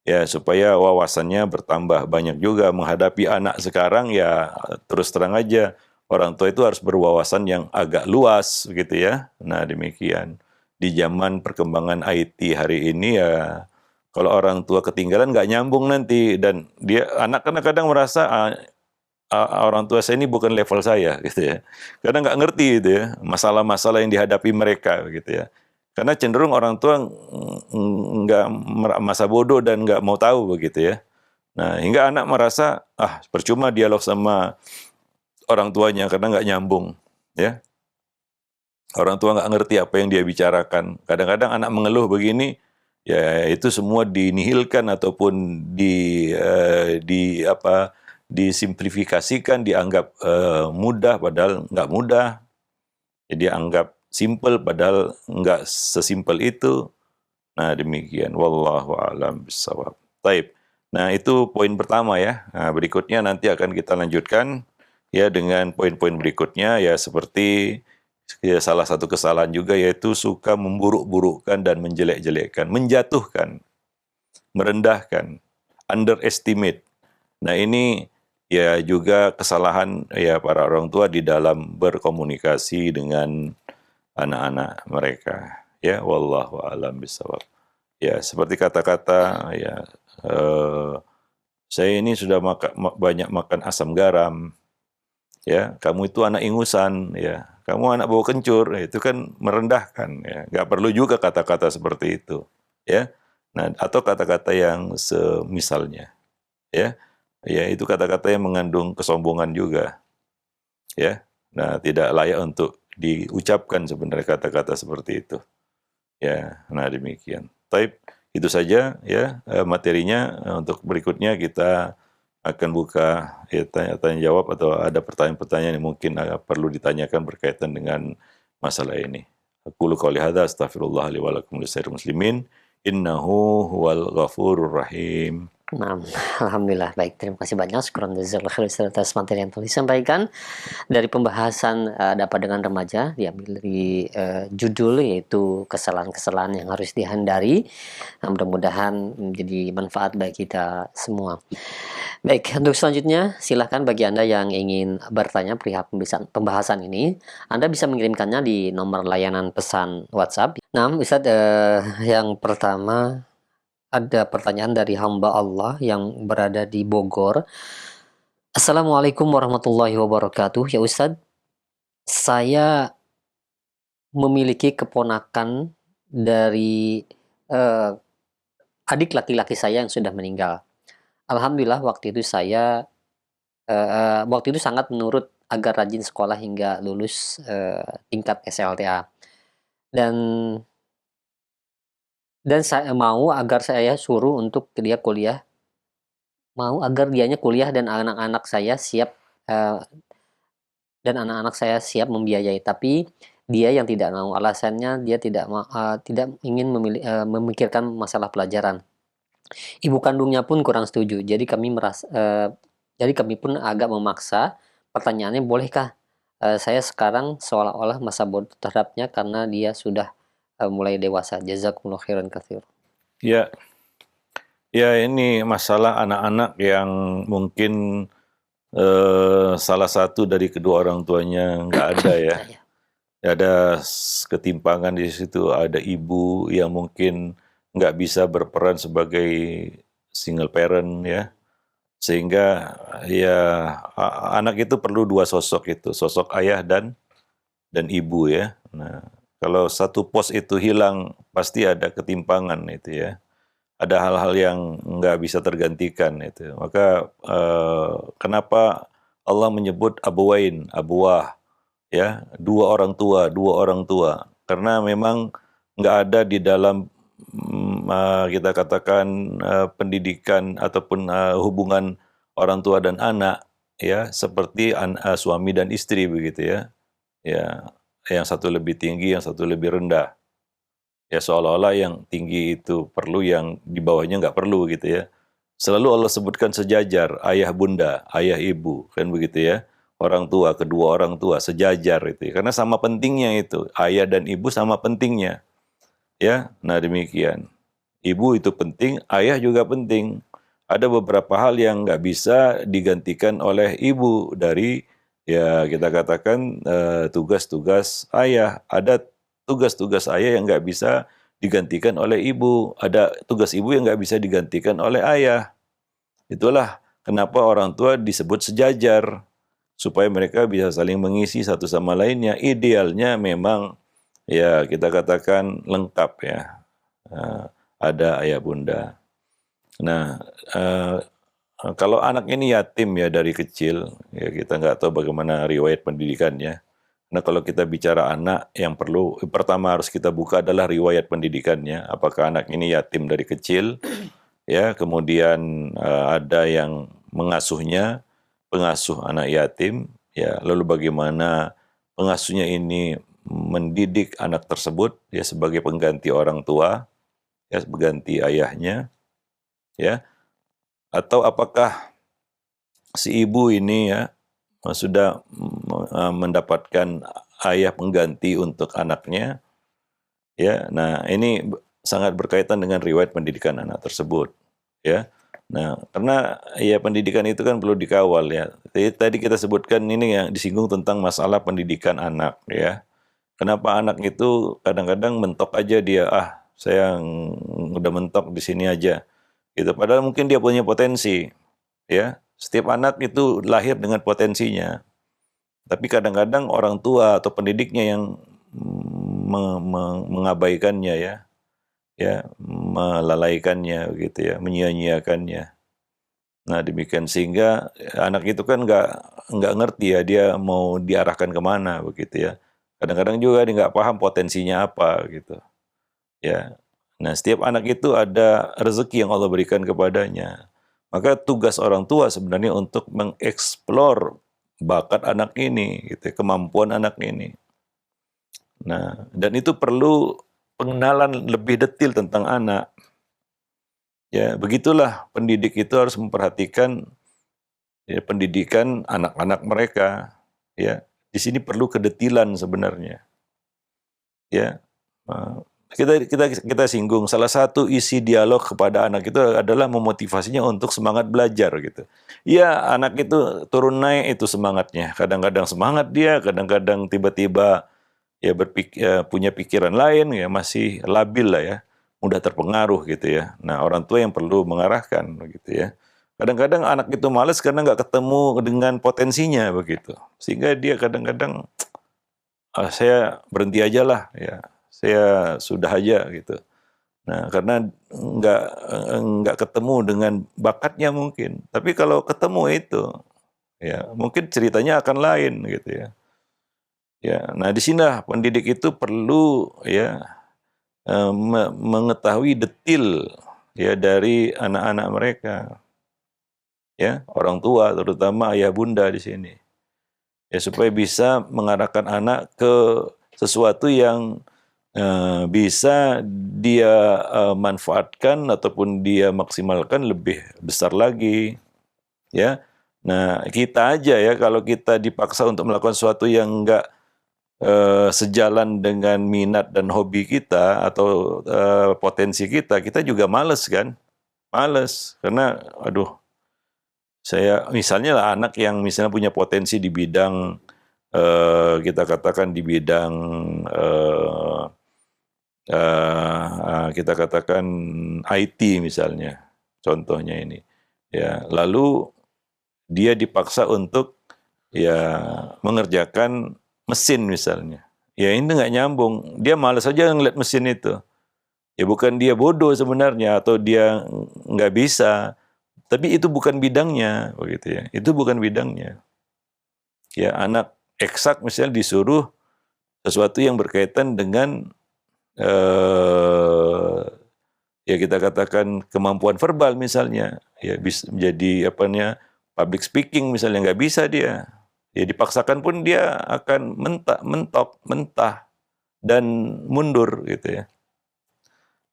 [SPEAKER 1] ya supaya wawasannya bertambah. Banyak juga menghadapi anak sekarang ya terus terang aja orang tua itu harus berwawasan yang agak luas gitu ya. Nah, demikian. Di zaman perkembangan IT hari ini ya kalau orang tua ketinggalan nggak nyambung nanti, dan dia anak kadang-kadang merasa orang tua saya ini bukan level saya gitu ya. Kadang nggak ngerti gitu ya masalah-masalah yang dihadapi mereka gitu ya. Karena cenderung orang tua nggak masa bodoh dan nggak mau tahu begitu ya. Nah, hingga anak merasa percuma dialog sama orang tuanya karena nggak nyambung ya. Orang tua nggak ngerti apa yang dia bicarakan. Kadang-kadang anak mengeluh begini, ya itu semua dinihilkan ataupun disimplifikasikan, dianggap mudah padahal nggak mudah. Jadi anggap simple padahal nggak sesimpel itu. Nah, demikian. Wallahu a'lam bishawab. Taib. Nah, itu poin pertama ya. Nah, berikutnya nanti akan kita lanjutkan ya dengan poin-poin berikutnya ya, seperti ya, salah satu kesalahan juga yaitu suka memburuk-burukkan dan menjelek-jelekkan, menjatuhkan, merendahkan, underestimate. Nah, ini ya juga kesalahan ya para orang tua di dalam berkomunikasi dengan anak-anak mereka. Ya, wallahu a'lam bishawab. Ya, seperti kata-kata ya, saya ini sudah banyak makan asam garam. Ya, kamu itu anak ingusan, ya, kamu anak bau kencur, itu kan merendahkan, ya, nggak perlu juga kata-kata seperti itu, ya. Nah, atau kata-kata yang semisalnya, ya, ya itu kata-kata yang mengandung kesombongan juga, ya. Nah, tidak layak untuk diucapkan sebenarnya kata-kata seperti itu, ya. Nah, demikian. Taib, itu saja ya materinya. Untuk berikutnya kita akan buka ya, tanya jawab atau ada pertanyaan-pertanyaan yang mungkin perlu ditanyakan berkaitan dengan masalah ini. Aqulu qouli hadza astaghfirullah li wa lakum lisairin muslimin innahu huwal ghafurur rahim.
[SPEAKER 2] Nah, alhamdulillah baik. Terima kasih banyak. Syukran jazakallahu khairan atas materi yang telah disampaikan. Dari pembahasan dapat dengan remaja diambil dari judul yaitu kesalahan-kesalahan yang harus dihindari. Nah, mudah-mudahan menjadi manfaat bagi kita semua. Baik, untuk selanjutnya silahkan bagi Anda yang ingin bertanya perihal pembahasan ini, Anda bisa mengirimkannya di nomor layanan pesan WhatsApp. Nah, Ustaz, yang pertama ada pertanyaan dari hamba Allah yang berada di Bogor. Assalamualaikum warahmatullahi wabarakatuh. Ya Ustadz, saya memiliki keponakan dari eh, adik laki-laki saya yang sudah meninggal. Alhamdulillah waktu itu sangat menurut agar rajin sekolah hingga lulus tingkat SLTA. Dan saya mau agar saya suruh untuk dia kuliah, mau agar dianya kuliah dan anak-anak saya siap membiayai, tapi dia yang tidak mau. Alasannya dia tidak ingin memikirkan masalah pelajaran. Ibu kandungnya pun kurang setuju. Jadi kami pun agak memaksa. Pertanyaannya, bolehkah saya sekarang seolah-olah masa bodoh terhadapnya karena dia sudah mulai dewasa? Jazakumullah khairan katsir.
[SPEAKER 1] Ya, Ya, ini masalah anak-anak yang mungkin salah satu dari kedua orang tuanya nggak ada ya.
[SPEAKER 2] Nah, ya.
[SPEAKER 1] Ada ketimpangan di situ, ada ibu yang mungkin nggak bisa berperan sebagai single parent ya. Sehingga ya anak itu perlu dua sosok itu, sosok ayah dan ibu ya. Nah, kalau satu pos itu hilang, pasti ada ketimpangan itu ya. Ada hal-hal yang nggak bisa tergantikan itu. Maka kenapa Allah menyebut abuwain, abuwah, ya, dua orang tua. Karena memang nggak ada di dalam kita katakan pendidikan ataupun hubungan orang tua dan anak ya seperti suami dan istri begitu ya. Ya, yang satu lebih tinggi, yang satu lebih rendah. Ya seolah-olah yang tinggi itu perlu, yang di bawahnya nggak perlu gitu ya. Selalu Allah sebutkan sejajar, ayah bunda, ayah ibu, kan begitu ya. Orang tua, kedua orang tua, sejajar itu. Karena sama pentingnya itu, ayah dan ibu sama pentingnya. Ya, nah demikian. Ibu itu penting, ayah juga penting. Ada beberapa hal yang nggak bisa digantikan oleh ibu dari ya kita katakan tugas-tugas ayah. Ada tugas-tugas ayah yang nggak bisa digantikan oleh ibu. Ada tugas ibu yang nggak bisa digantikan oleh ayah. Itulah kenapa orang tua disebut sejajar, supaya mereka bisa saling mengisi satu sama lainnya. Idealnya memang ya kita katakan lengkap ya. Eh, ada ayah bunda. Nah, kalau anak ini yatim ya dari kecil, ya kita nggak tahu bagaimana riwayat pendidikannya. Nah, kalau kita bicara anak, yang perlu pertama harus kita buka adalah riwayat pendidikannya. Apakah anak ini yatim dari kecil, ya, kemudian ada yang mengasuhnya, pengasuh anak yatim, ya, lalu bagaimana pengasuhnya ini mendidik anak tersebut, ya, sebagai pengganti orang tua, ya, pengganti ayahnya, ya, atau apakah si ibu ini ya sudah mendapatkan ayah pengganti untuk anaknya, ya. Nah, ini sangat berkaitan dengan riwayat pendidikan anak tersebut, ya. Nah, karena ya pendidikan itu kan perlu dikawal ya. Tadi kita sebutkan ini yang disinggung tentang masalah pendidikan anak ya. Kenapa anak itu kadang-kadang mentok aja dia, saya udah mentok di sini aja. Gitu. Padahal mungkin dia punya potensi, ya. Setiap anak itu lahir dengan potensinya. Tapi kadang-kadang orang tua atau pendidiknya yang mengabaikannya ya, melalaikannya gitu ya, menyia-nyiakannya. Nah demikian sehingga anak itu kan nggak ngerti ya dia mau diarahkan kemana begitu ya. Kadang-kadang juga dia nggak paham potensinya apa gitu ya. Nah setiap anak itu ada rezeki yang Allah berikan kepadanya. Maka tugas orang tua sebenarnya untuk mengeksplor bakat anak ini, gitu, kemampuan anak ini. Nah, dan itu perlu pengenalan lebih detail tentang anak. Ya, begitulah pendidik itu harus memperhatikan ya, pendidikan anak-anak mereka. Ya, di sini perlu kedetilan sebenarnya. Ya, kita singgung salah satu isi dialog kepada anak itu adalah memotivasinya untuk semangat belajar gitu. Iya, anak itu turun naik itu semangatnya. Kadang-kadang semangat dia, kadang-kadang tiba-tiba ya punya pikiran lain ya, masih labil lah ya, mudah terpengaruh gitu ya. Nah, orang tua yang perlu mengarahkan begitu ya. Kadang-kadang anak itu malas karena nggak ketemu dengan potensinya begitu. Sehingga dia kadang-kadang saya berhenti aja lah ya. Saya sudah aja gitu. Nah, karena nggak ketemu dengan bakatnya mungkin. Tapi kalau ketemu itu, ya mungkin ceritanya akan lain gitu ya. Ya, nah di sinilah pendidik itu perlu ya mengetahui detil ya dari anak-anak mereka, ya orang tua terutama ayah bunda di sini, ya supaya bisa mengarahkan anak ke sesuatu yang bisa dia manfaatkan ataupun dia maksimalkan lebih besar lagi, ya. Nah, kita aja ya kalau kita dipaksa untuk melakukan sesuatu yang enggak sejalan dengan minat dan hobi kita atau potensi kita, kita juga males kan? Males, karena aduh, saya misalnya lah anak yang misalnya punya potensi di bidang kita katakan di bidang kita katakan IT misalnya, contohnya ini. Ya, lalu dia dipaksa untuk ya mengerjakan mesin misalnya. Ya ini nggak nyambung. Dia malas aja ngeliat mesin itu. Ya bukan dia bodoh sebenarnya atau dia nggak bisa, tapi itu bukan bidangnya, begitu ya. Itu bukan bidangnya. Ya anak eksak misalnya disuruh sesuatu yang berkaitan dengan ya kita katakan kemampuan verbal misalnya, ya bisa menjadi public speaking misalnya, nggak bisa dia. Ya dipaksakan pun dia akan mentah dan mundur gitu ya.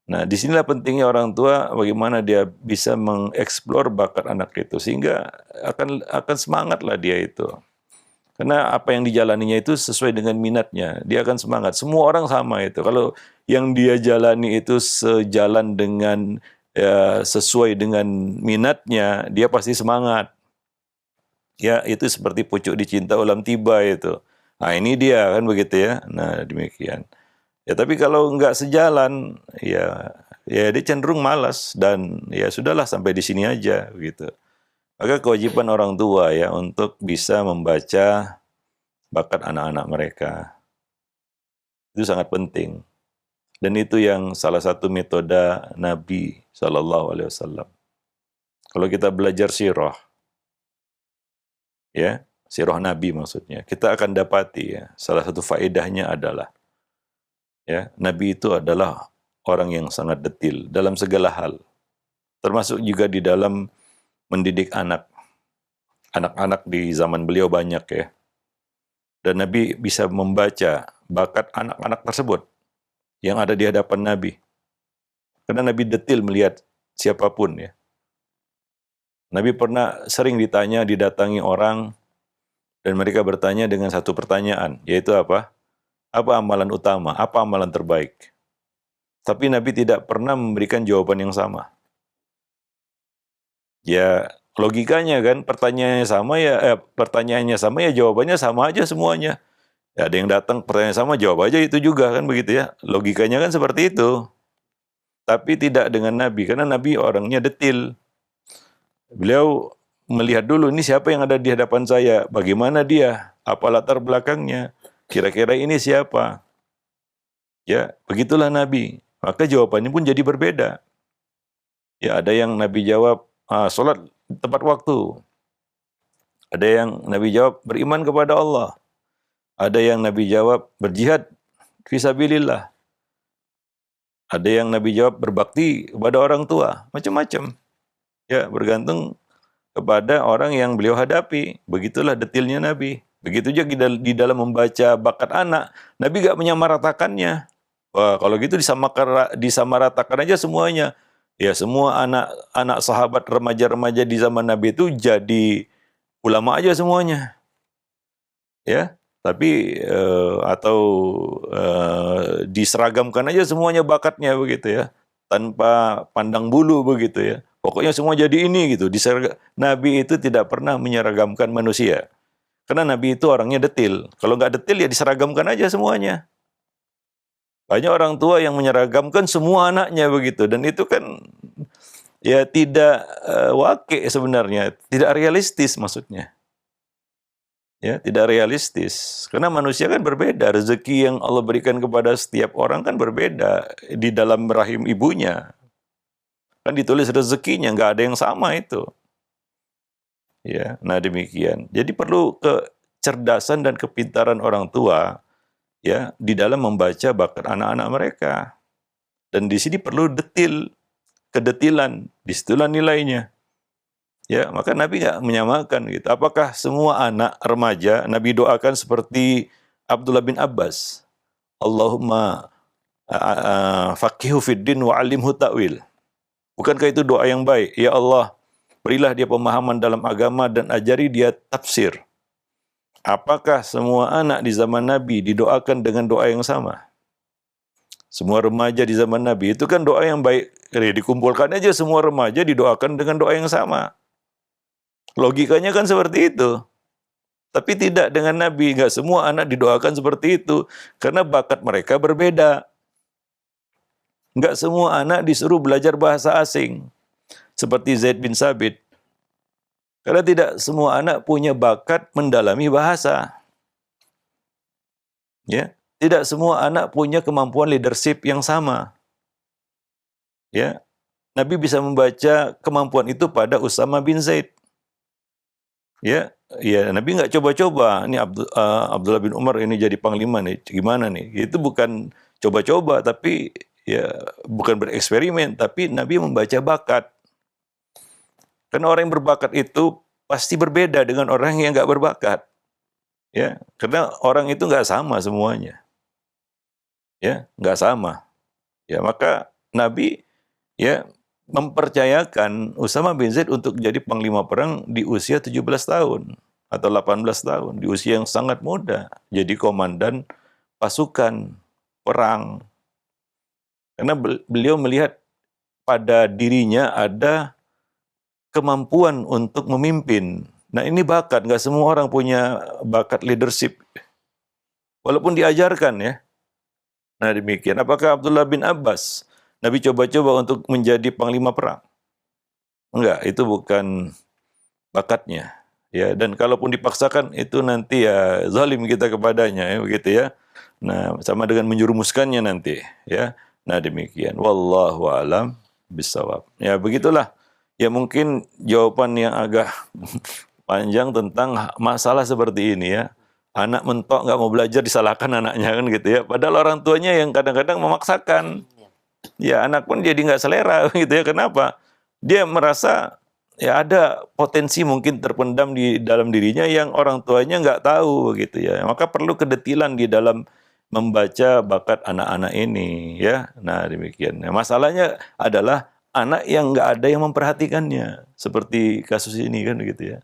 [SPEAKER 1] Nah, disinilah pentingnya orang tua bagaimana dia bisa mengeksplor bakat anak itu sehingga akan semangat lah dia itu. Karena apa yang dijalaninya itu sesuai dengan minatnya, dia akan semangat. Semua orang sama itu. Kalau yang dia jalani itu sejalan dengan sesuai dengan minatnya, dia pasti semangat. Ya, itu seperti pucuk dicinta ulam tiba itu. Nah, ini dia kan begitu ya. Nah, demikian. Ya tapi kalau nggak sejalan, ya dia cenderung malas dan ya sudahlah sampai di sini aja gitu. Maka kewajiban orang tua ya untuk bisa membaca bakat anak-anak mereka itu sangat penting. Dan itu yang salah satu metode Nabi Shallallahu Alaihi Wasallam. Kalau kita belajar sirah, ya sirah Nabi maksudnya, kita akan dapati ya salah satu faedahnya adalah ya, Nabi itu adalah orang yang sangat detil dalam segala hal. Termasuk juga di dalam mendidik anak. Anak-anak di zaman beliau banyak ya. Dan Nabi bisa membaca bakat anak-anak tersebut yang ada di hadapan Nabi. Karena Nabi detil melihat siapapun ya. Nabi pernah sering didatangi orang dan mereka bertanya dengan satu pertanyaan, yaitu apa? Apa amalan utama? Apa amalan terbaik? Tapi Nabi tidak pernah memberikan jawaban yang sama. Ya, logikanya kan pertanyaannya sama ya jawabannya sama aja semuanya. Ya, ada yang datang pertanyaan sama jawab aja itu juga kan begitu ya. Logikanya kan seperti itu. Tapi tidak dengan Nabi karena Nabi orangnya detil. Beliau melihat dulu ini siapa yang ada di hadapan saya, bagaimana dia, apa latar belakangnya, kira-kira ini siapa. Ya, begitulah Nabi. Maka jawabannya pun jadi berbeda. Ya, ada yang Nabi jawab, sholat tepat waktu. Ada yang Nabi jawab, beriman kepada Allah. Ada yang Nabi jawab, berjihad fisabilillah. Ada yang Nabi jawab, berbakti kepada orang tua. Macam-macam. Ya, bergantung kepada orang yang beliau hadapi. Begitulah detilnya Nabi. Begitu juga di dalam membaca bakat anak, Nabi gak menyamaratakannya. Wah, kalau gitu disamaratakan aja semuanya. Ya, semua anak sahabat remaja-remaja di zaman Nabi itu jadi ulama aja semuanya. Ya, tapi diseragamkan aja semuanya bakatnya begitu ya. Tanpa pandang bulu begitu ya. Pokoknya semua jadi ini gitu. Nabi itu tidak pernah menyeragamkan manusia. Karena Nabi itu orangnya detil. Kalau nggak detil ya diseragamkan aja semuanya. Banyak orang tua yang menyeragamkan semua anaknya begitu. Dan itu kan ya tidak wakil sebenarnya. Tidak realistis maksudnya. Ya, tidak realistis. Karena manusia kan berbeda. Rezeki yang Allah berikan kepada setiap orang kan berbeda di dalam rahim ibunya. Kan ditulis rezekinya, nggak ada yang sama itu. Ya, nah demikian. Jadi perlu kecerdasan dan kepintaran orang tua ya di dalam membaca bakat anak-anak mereka. Dan di sini perlu kedetilan, disitulah nilainya. Ya, maka Nabi nggak menyamakan gitu. Apakah semua anak remaja Nabi doakan seperti Abdullah bin Abbas? Allahumma faqihu fid din wa 'allimhu ta'wil. Bukankah itu doa yang baik? Ya Allah, berilah dia pemahaman dalam agama dan ajari dia tafsir. Apakah semua anak di zaman Nabi didoakan dengan doa yang sama? Semua remaja di zaman Nabi itu kan doa yang baik, Jadi dikumpulkan aja semua remaja didoakan dengan doa yang sama. Logikanya kan seperti itu. Tapi tidak dengan Nabi, nggak semua anak didoakan seperti itu. Karena bakat mereka berbeda. Nggak semua anak disuruh belajar bahasa asing. Seperti Zaid bin Sabit. Karena tidak semua anak punya bakat mendalami bahasa. Ya, tidak semua anak punya kemampuan leadership yang sama. Ya, Nabi bisa membaca kemampuan itu pada Usama bin Zaid. Ya, ya Nabi nggak coba-coba. Ini Abdullah bin Umar ini jadi panglima nih, gimana nih? Itu bukan coba-coba, tapi ya bukan bereksperimen, tapi Nabi membaca bakat. Karena orang yang berbakat itu pasti berbeda dengan orang yang nggak berbakat. Ya, karena orang itu nggak sama semuanya. Ya, nggak sama. Ya, maka Nabi ya mempercayakan Usama bin Zaid untuk jadi panglima perang di usia 17 tahun atau 18 tahun, di usia yang sangat muda, jadi komandan pasukan perang. Karena beliau melihat pada dirinya ada kemampuan untuk memimpin. Nah, ini bakat, nggak semua orang punya bakat leadership. Walaupun diajarkan ya. Nah, demikian. Apakah Abdullah bin Abbas Nabi coba-coba untuk menjadi panglima perang? Enggak, itu bukan bakatnya. Ya, dan kalaupun dipaksakan itu nanti ya zalim kita kepadanya ya begitu ya. Nah, sama dengan menjerumuskannya nanti ya. Nah, demikian. Wallahu a'lam bishawab. Ya, begitulah. Ya mungkin jawaban yang agak panjang tentang masalah seperti ini ya. Anak mentok nggak mau belajar disalahkan anaknya kan gitu ya. Padahal orang tuanya yang kadang-kadang memaksakan. Ya anak pun jadi nggak selera gitu ya. Kenapa? Dia merasa ya ada potensi mungkin terpendam di dalam dirinya yang orang tuanya nggak tahu gitu ya. Maka perlu kedetilan di dalam membaca bakat anak-anak ini ya. Nah demikian. Nah, masalahnya adalah anak yang nggak ada yang memperhatikannya. Seperti kasus ini kan gitu ya.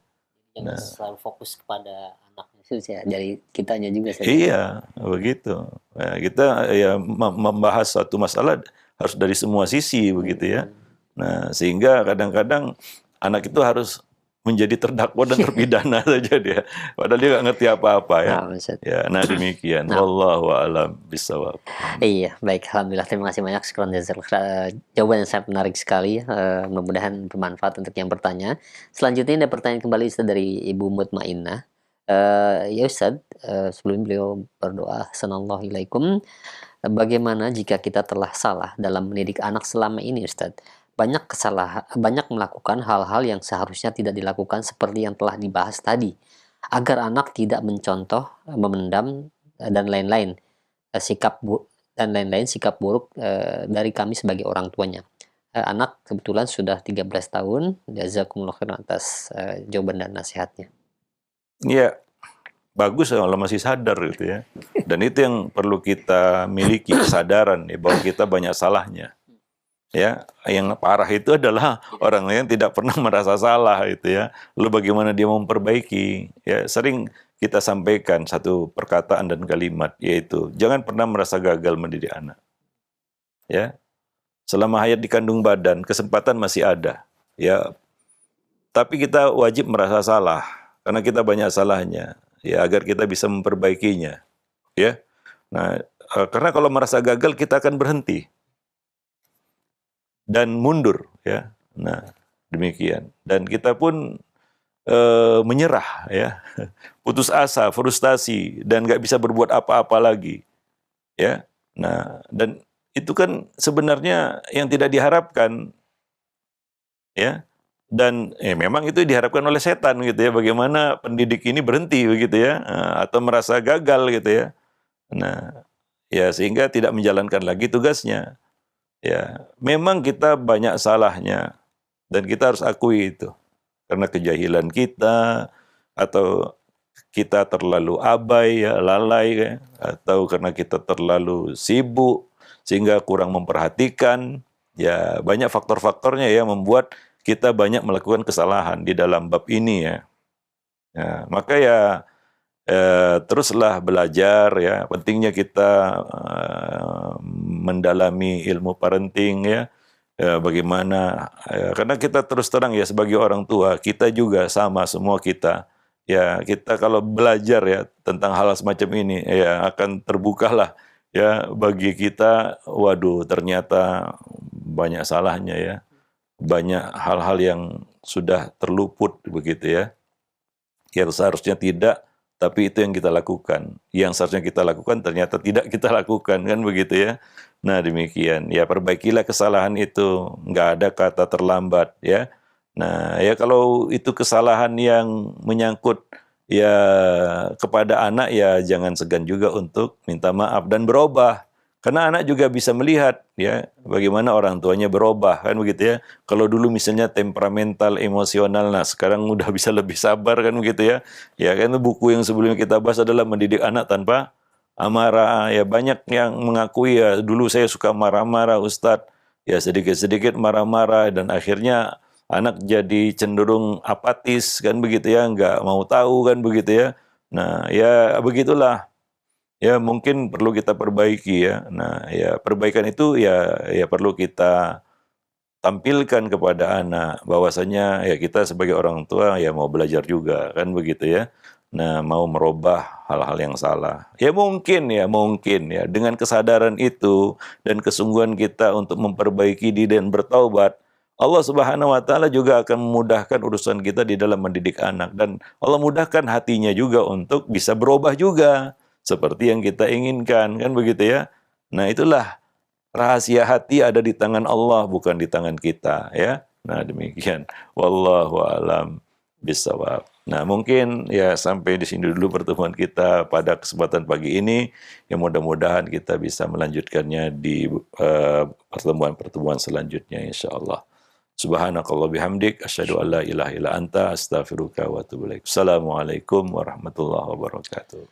[SPEAKER 2] Jangan selalu fokus kepada anaknya ya, dari kitanya juga saja.
[SPEAKER 1] Iya, begitu. Nah, kita ya membahas suatu masalah harus dari semua sisi begitu ya. Nah, sehingga kadang-kadang anak itu harus menjadi terdakwa dan terpidana saja dia. Padahal dia nggak ngerti apa-apa ya. Ya, nah demikian. Wallahu a'lam bishawab.
[SPEAKER 2] Iya, baik. Alhamdulillah, terima kasih banyak. Syukran jazakallah. Jawaban yang sangat menarik sekali. Mudah-mudahan bermanfaat untuk yang bertanya. Selanjutnya ada pertanyaan kembali Ustaz dari Ibu Mutmainnah. Ya Ustaz, sebelum beliau berdoa, Assalamualaikum ilaikum. Bagaimana jika kita telah salah dalam mendidik anak selama ini Ustaz? Banyak melakukan hal-hal yang seharusnya tidak dilakukan seperti yang telah dibahas tadi. Agar anak tidak mencontoh, memendam, dan lain-lain. Sikap buruk dari kami sebagai orang tuanya. Anak kebetulan sudah 13 tahun. Jazakumullah khairan atas jawaban dan nasihatnya.
[SPEAKER 1] Iya, bagus kalau masih sadar gitu ya. Dan itu yang perlu kita miliki, kesadaran ya, bahwa kita banyak salahnya. Ya, yang parah itu adalah orang yang tidak pernah merasa salah itu ya. Lalu bagaimana dia memperbaiki? Ya, sering kita sampaikan satu perkataan dan kalimat, yaitu jangan pernah merasa gagal mendidik anak. Ya, selama hayat di kandung badan, kesempatan masih ada. Ya, tapi kita wajib merasa salah karena kita banyak salahnya. Ya, agar kita bisa memperbaikinya. Ya, nah, karena kalau merasa gagal kita akan berhenti dan mundur. Ya, nah demikian. Dan kita pun menyerah, ya, putus asa, frustasi, dan nggak bisa berbuat apa-apa lagi, ya. Nah, dan itu kan sebenarnya yang tidak diharapkan, ya. Dan memang itu diharapkan oleh setan gitu ya. Bagaimana pendidik ini berhenti begitu ya, atau merasa gagal gitu ya. Nah, ya sehingga tidak menjalankan lagi tugasnya. Ya, memang kita banyak salahnya dan kita harus akui itu. Karena kejahilan kita, atau kita terlalu abai, ya, lalai, ya, atau karena kita terlalu sibuk sehingga kurang memperhatikan. Ya, banyak faktor-faktornya ya membuat kita banyak melakukan kesalahan di dalam bab ini ya. Ya, maka ya teruslah belajar ya. Pentingnya kita mendalami ilmu parenting ya. ya, bagaimana karena kita terus terang ya sebagai orang tua, kita juga sama semua kita. Ya, kita kalau belajar ya tentang hal semacam ini ya akan terbukalah ya bagi kita, waduh ternyata banyak salahnya ya. Banyak hal-hal yang sudah terluput begitu ya. Yang seharusnya tidak, tapi itu yang kita lakukan. Yang seharusnya kita lakukan ternyata tidak kita lakukan, kan begitu ya. Nah demikian, ya perbaikilah kesalahan itu, nggak ada kata terlambat ya. Nah ya kalau itu kesalahan yang menyangkut ya kepada anak ya jangan segan juga untuk minta maaf dan berubah. Karena anak juga bisa melihat ya bagaimana orang tuanya berubah kan begitu ya. Kalau dulu misalnya temperamental, emosional, nah sekarang udah bisa lebih sabar kan begitu ya. Ya kan buku yang sebelumnya kita bahas adalah mendidik anak tanpa amarah. Ya banyak yang mengakui ya dulu saya suka marah-marah Ustadz. Ya sedikit-sedikit marah-marah dan akhirnya anak jadi cenderung apatis kan begitu ya, nggak mau tahu kan begitu ya. Nah ya begitulah. Ya mungkin perlu kita perbaiki ya. Nah ya perbaikan itu ya perlu kita tampilkan kepada anak bahwasanya ya kita sebagai orang tua ya mau belajar juga kan begitu ya. Nah mau merubah hal-hal yang salah. Ya mungkin ya dengan kesadaran itu dan kesungguhan kita untuk memperbaiki diri dan bertaubat, Allah Subhanahu wa taala juga akan memudahkan urusan kita di dalam mendidik anak dan Allah mudahkan hatinya juga untuk bisa berubah juga seperti yang kita inginkan kan begitu ya. Nah itulah rahasia hati ada di tangan Allah bukan di tangan kita ya. Nah demikian. Wallahu alam bisawab. Nah mungkin ya sampai di sini dulu pertemuan kita pada kesempatan pagi ini. Yang mudah-mudahan kita bisa melanjutkannya di pertemuan-pertemuan selanjutnya insyaallah. Subhanakallah bihamdik asyhadu an la ilaha illa anta astaghfiruka wa atubu ilaik. Assalamualaikum warahmatullahi wabarakatuh.